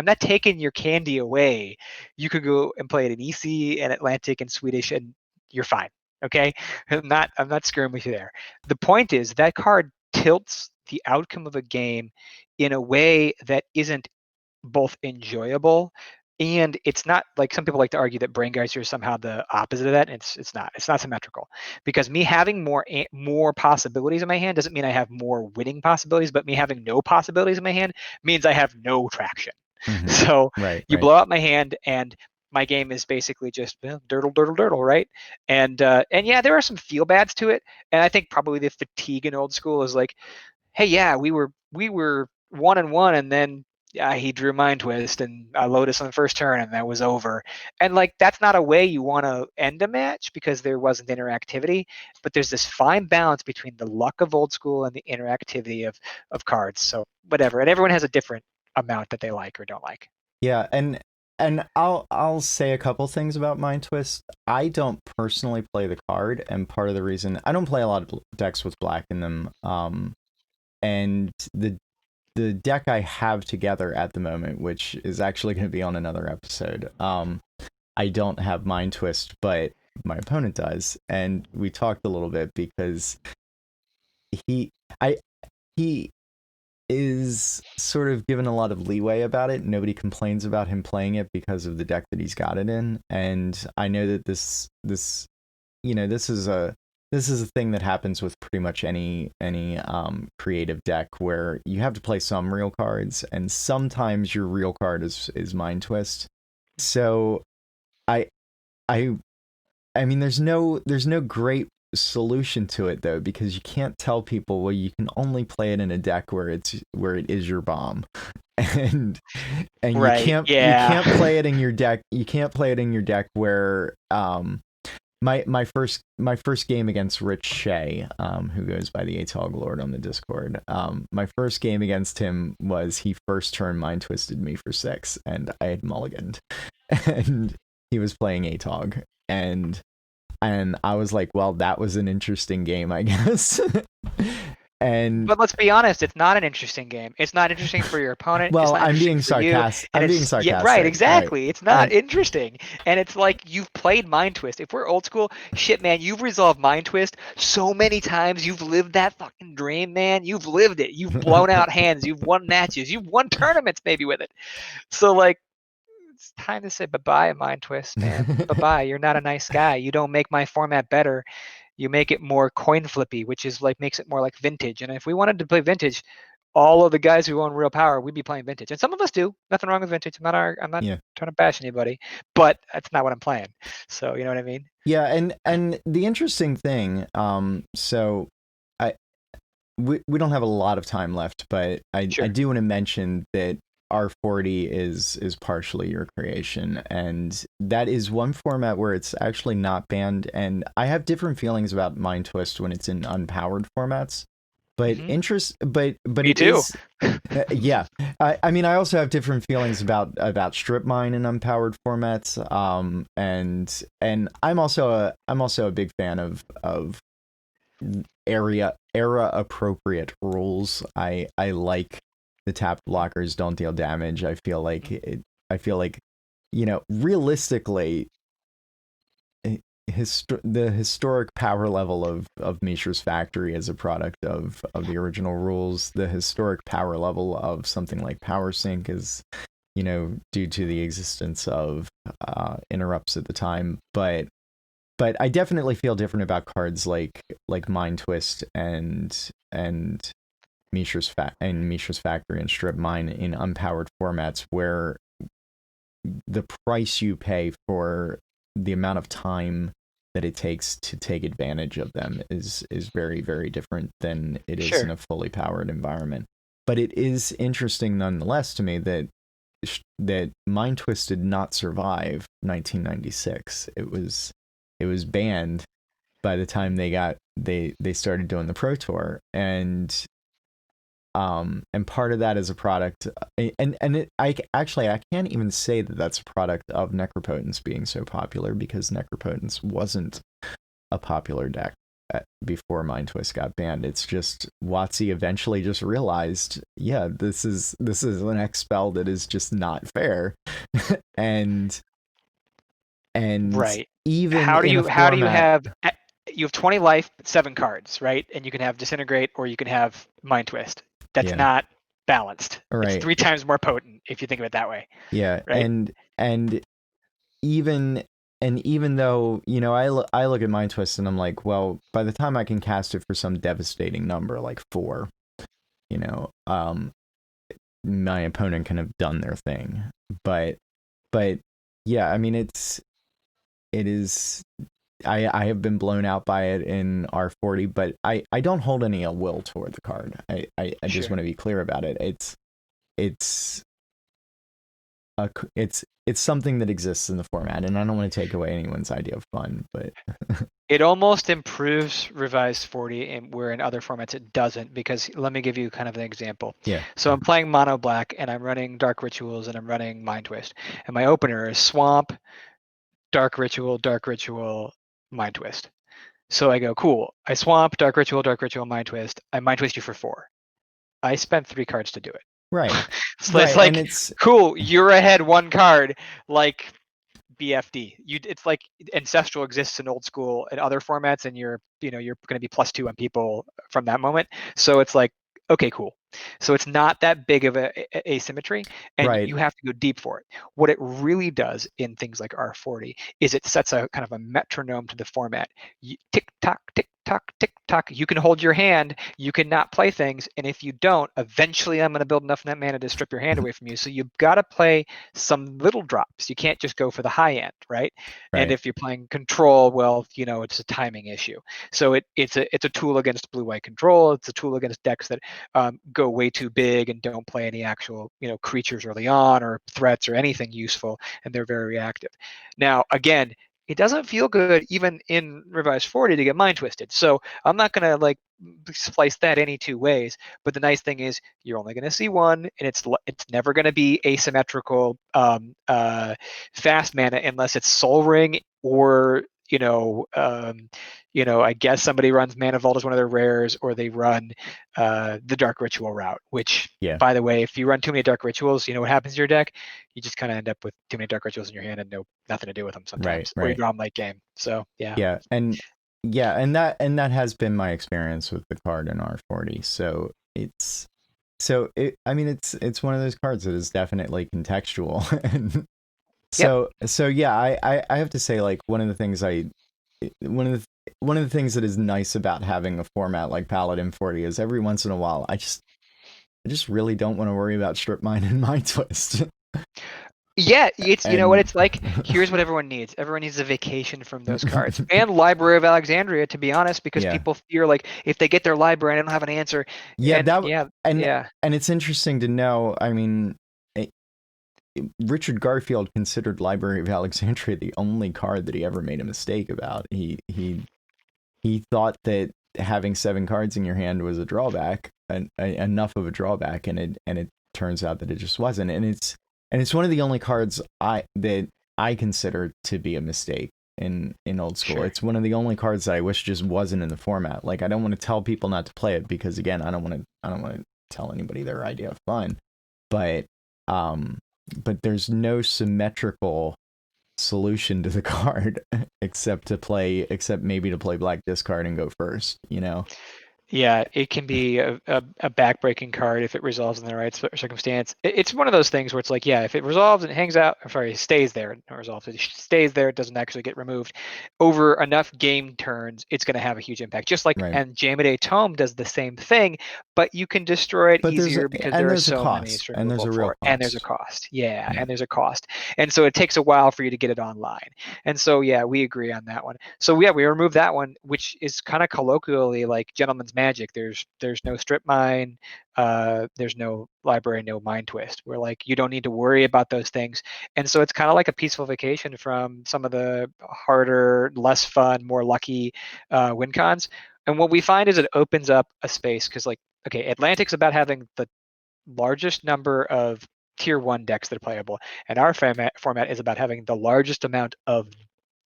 not taking your candy away. You could go and play it in EC and Atlantic and Swedish, and you're fine. Okay, I'm not screwing with you there. The point is that card tilts the outcome of a game in a way that isn't both enjoyable, and it's not like some people like to argue that Braingeyster is somehow the opposite of that. It's not symmetrical, because me having more possibilities in my hand doesn't mean I have more winning possibilities, but me having no possibilities in my hand means I have no traction. hmm So right, you right. blow out my hand, and my game is basically just dirtle, dirtle, dirtle, right? And yeah, there are some feel bads to it, and I think probably the fatigue in old school is like, hey, yeah, we were 1-1, and then he drew Mind Twist and I Lotus on the first turn, and that was over. And like, that's not a way you want to end a match, because there wasn't interactivity. But there's this fine balance between the luck of old school and the interactivity of cards. So whatever, and everyone has a different amount that they like or don't like. Yeah, and I'll say a couple things about Mind Twist. I don't personally play the card, and part of the reason I don't play a lot of decks with black in them. And the deck I have together at the moment, which is actually going to be on another episode, I don't have Mind Twist, but my opponent does, and we talked a little bit because he I he is sort of given a lot of leeway about it. Nobody complains about him playing it because of the deck that he's got it in, and I know that this this is a thing that happens with pretty much any creative deck, where you have to play some real cards, and sometimes your real card is Mind Twist. So I I I mean, there's no great solution to it though, because you can't tell people, well, you can only play it in a deck where it is your bomb, and Right. you Yeah. can't play it in your deck. You can't play it in your deck where my first game against Rich Shea, who goes by the Atog Lord on the Discord. My first game against him was he first turn Mind Twisted me for 6, and I had mulliganed, and he was playing Atog, and I was like, well, that was an interesting game, I guess. And But let's be honest, it's not an interesting game. It's not interesting for your opponent. It's well, not interesting for you. And I'm being it's, yeah, right, sarcastic, right? exactly. It's not And interesting. And it's like, you've played Mind Twist. If we're old school, shit, man, you've resolved Mind Twist so many times. You've lived that fucking dream, man. You've lived it. You've blown out hands. You've won matches. You've won tournaments maybe with it. So like, it's time to say bye-bye, Mind Twist, man. Bye-bye. You're not a nice guy. You don't make my format better. You make it more coin flippy, which is like, makes it more like Vintage. And if we wanted to play Vintage, all of the guys who own Real Power, we'd be playing Vintage. And some of us do. Nothing wrong with Vintage. I'm not yeah, trying to bash anybody, but that's not what I'm playing. So you know what I mean? yeah, and the interesting thing, so I we don't have a lot of time left, but I Sure. do want to mention that R40 is partially your creation, and that is one format where it's actually not banned. And I have different feelings about Mind Twist when it's in unpowered formats, but Hmm. but Me it too. is yeah. I mean, I also have different feelings about strip mine in unpowered formats. And I'm also a big fan of era appropriate rules. I like the tap blockers don't deal damage. I feel like, realistically, the historic power level of Mishra's Factory as a product of the original rules, the historic power level of something like Power Sync is, due to the existence of interrupts at the time. But I definitely feel different about cards like Mind Twist and Mishra's Factory and Strip Mine in unpowered formats, where the price you pay for the amount of time that it takes to take advantage of them is very, very different than it is in Sure. a fully powered environment. But it is interesting nonetheless to me that Mind Twist did not survive 1996. It was banned by the time they started doing the Pro Tour, and part of that is a product, I can't even say that that's a product of Necropotence being so popular, because Necropotence wasn't a popular deck before Mind Twist got banned. It's just WotC eventually just realized, yeah, this is an X spell that is just not fair, and and Right. even How do in a you format, have you have 20 life, 7 cards, right? And you can have Disintegrate or you can have Mind Twist. That's yeah, not balanced. It's right, 3 times more potent if you think of it that way, yeah, right? and even even though, I look at Mind Twist and I'm like, well, by the time I can cast it for some devastating number like 4, you know, my opponent can have done their thing. But yeah, I mean, it is. I have been blown out by it in R40, but I don't hold any ill will toward the card. I just Sure. want to be clear about it. It's it's something that exists in the format, and I don't want to take away anyone's idea of fun, but It almost improves Revised 40, and where in other formats it doesn't, because let me give you kind of an example. yeah, So I'm playing Mono Black and I'm running Dark Rituals and I'm running Mind Twist. And my opener is Swamp, Dark Ritual, Mind Twist. So I go, cool. I swamp, Dark Ritual, Mind Twist. I Mind Twist you for 4. I spent 3 cards to do right, it. So it's right, and like, it's cool, you're ahead 1 card, like BFD. It's like Ancestral exists in Old School and other formats, and you're going to be +2 on people from that moment. So it's like, okay, cool. So it's not that big of a asymmetry, and right, you have to go deep for it. What it really does in things like R40 is it sets a kind of a metronome to the format. Tick tock, tick tock, tick tock. You can hold your hand. You can not play things, and if you don't, eventually I'm going to build enough net mana to strip your hand away from you. So you've got to play some little drops. You can't just go for the high end, right? And right, if you're playing control, well, it's a timing issue. So it's a tool against blue-white control. It's a tool against decks that go way too big and don't play any actual creatures early on or threats or anything useful, and they're very reactive. Now, again, it doesn't feel good even in Revised 40 to get Mind Twisted. So I'm not gonna like slice that any 2 ways. But the nice thing is you're only gonna see one, and it's never gonna be asymmetrical fast mana unless it's Soul Ring or I guess somebody runs Mana Vault as one of their rares, or they run the Dark Ritual route. Which, yeah, by the way, if you run too many Dark Rituals, you know what happens to your deck? You just kind of end up with too many Dark Rituals in your hand and nothing to do with them right, sometimes, or you right. draw them late game. So yeah, Yeah, and that has been my experience with the card in R40. I mean, it's one of those cards that is definitely contextual. And yep, so yeah, I have to say, like, one of the things that is nice about having a format like Paladin 40 is every once in a while I just really don't want to worry about Strip Mine and Mind Twist. yeah. It's what And it's like. Here's what everyone needs. Everyone needs a vacation from those cards and Library of Alexandria, to be honest, because yeah. people fear like if they get their library and they don't have an answer, Yeah, and that yeah, and yeah, and it's interesting to know. I mean, Richard Garfield considered Library of Alexandria the only card that he ever made a mistake about. He thought that having 7 cards in your hand was a drawback, enough of a drawback, and it turns out that it just wasn't. And it's one of the only cards I consider to be a mistake in Old School. sure. It's one of the only cards that I wish just wasn't in the format. Like, I don't want to tell people not to play it, because again, I don't want to tell anybody their idea of fun. But um but there's no symmetrical solution to the card except maybe to play black discard and go first. Yeah, it can be a backbreaking card if it resolves in the right circumstance. It's one of those things where it's like, yeah, if it resolves and it hangs out, or sorry, stays there, not resolves, it stays there, it doesn't actually get removed. Over enough game turns, it's going to have a huge impact. Just like, Right. and Jamiday Tome does the same thing, but you can destroy it But easier because there are there's a so many cost, and there's removal a for real it. And there's a cost. cost. Yeah, Yeah. and there's a cost. And so it takes a while for you to get it online. And so, yeah, we agree on that one. So yeah, we removed that one, which is kind of colloquially like gentleman's magic. There's no strip mine, there's no library, no mind twist. We're like, you don't need to worry about those things. And so it's kind of like a peaceful vacation from some of the harder, less fun, more lucky win cons. And what we find is it opens up a space because, like, okay, Atlantic's about having the largest number of tier one decks that are playable, and our format is about having the largest amount of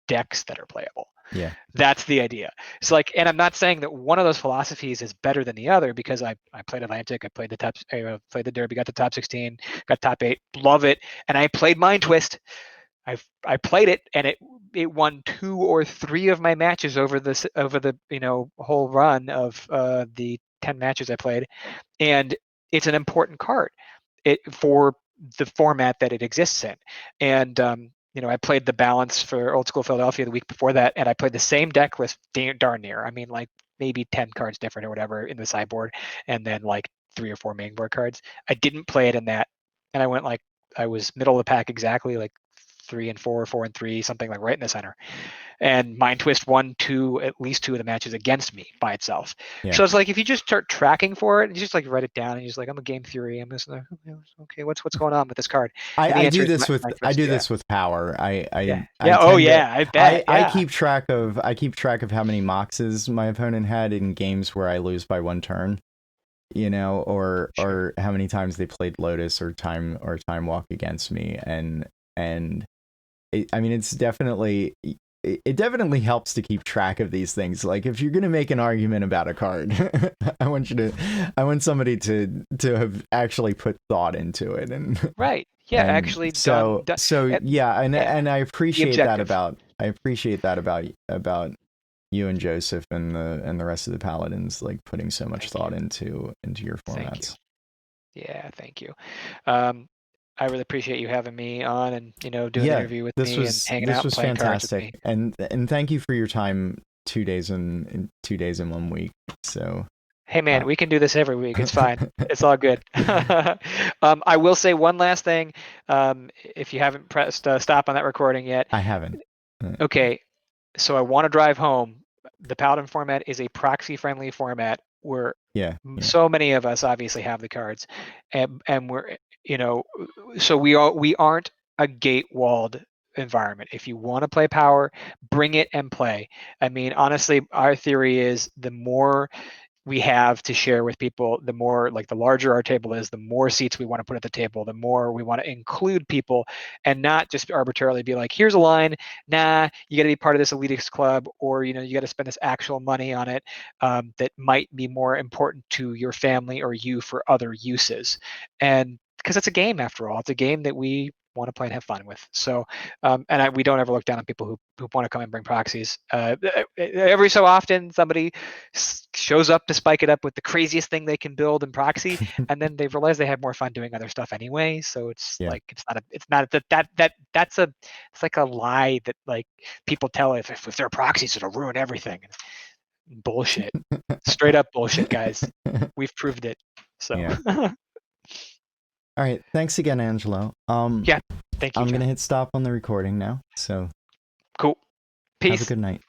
decks that are playable. Yeah. That's the idea. It's like, and I'm not saying that one of those philosophies is better than the other, because I played Atlantic, I played the top, I played the Derby, got to top 16, got top 8, love it, and I played Mind Twist. I played it, and it won 2 or 3 of my matches over the whole run of the 10 matches I played, and it's an important card for the format that it exists in. And I played the balance for Old School Philadelphia the week before that, and I played the same deck list darn near. I mean, like maybe 10 cards different or whatever in the sideboard, and then like 3 or 4 main board cards. I didn't play it in that, and I went like, I was middle of the pack exactly, like 3 and 4, 4 and 3, something like right in the center. And Mind Twist won at least 2 of the matches against me by itself. Yeah. So it's like, if you just start tracking for it and you just like write it down and you're just like, I'm a game theory, I'm just like, okay, what's going on with this card? And the I answer do is this with Mind Twist. Yeah. this with power. Yeah. I Yeah. Oh tend to yeah. I bet. I Yeah. keep track of how many moxes my opponent had in games where I lose by 1 turn, Sure. or how many times they played Lotus or time walk against me, and I mean, it definitely helps to keep track of these things. Like, if you're going to make an argument about a card, I want somebody to have actually put thought into it. Right. Yeah. And Actually so, yeah. yeah. And I Be appreciate that objective. about you and Joseph and the rest of the Paladins, like putting so much Thank thought you. into your Thank you. formats. Yeah. Thank you. Um, I really appreciate you having me on and doing the Yeah, interview with me and hanging this out and was playing cards with fantastic, me. and thank you for your time 2 days in 2 days in 1 week. So, Hey man, uh, we can do this every week. It's fine. It's all good. I will say one last thing. If you haven't pressed stop on that recording yet, I haven't. okay. So I want to drive home. The Paladin format is a proxy-friendly format where Yeah, yeah, so many of us obviously have the cards, and we're so we aren't a gate-walled environment. If you want to play power, bring it and play. I mean, honestly, our theory is the more we have to share with people, the more, like, the larger our table is, the more seats we want to put at the table, the more we want to include people, and not just arbitrarily be like, here's a line, nah, you got to be part of this elitist club, or you got to spend this actual money on it, that might be more important to your family or you for other uses. And because it's a game, after all, it's a game that we want to play and have fun with. So, we don't ever look down on people who want to come and bring proxies. Every so often, somebody shows up to spike it up with the craziest thing they can build in proxy, and then they realize they have more fun doing other stuff anyway. So it's yeah. like, it's not that's a it's like a lie that, like, people tell, if they're proxies, it'll ruin everything. Bullshit. Straight up bullshit, guys. We've proved it. So Yeah. All right. Thanks again, Angelo. yeah, thank you, I'm John. gonna hit stop on the recording now. So Cool. have a Peace. good night.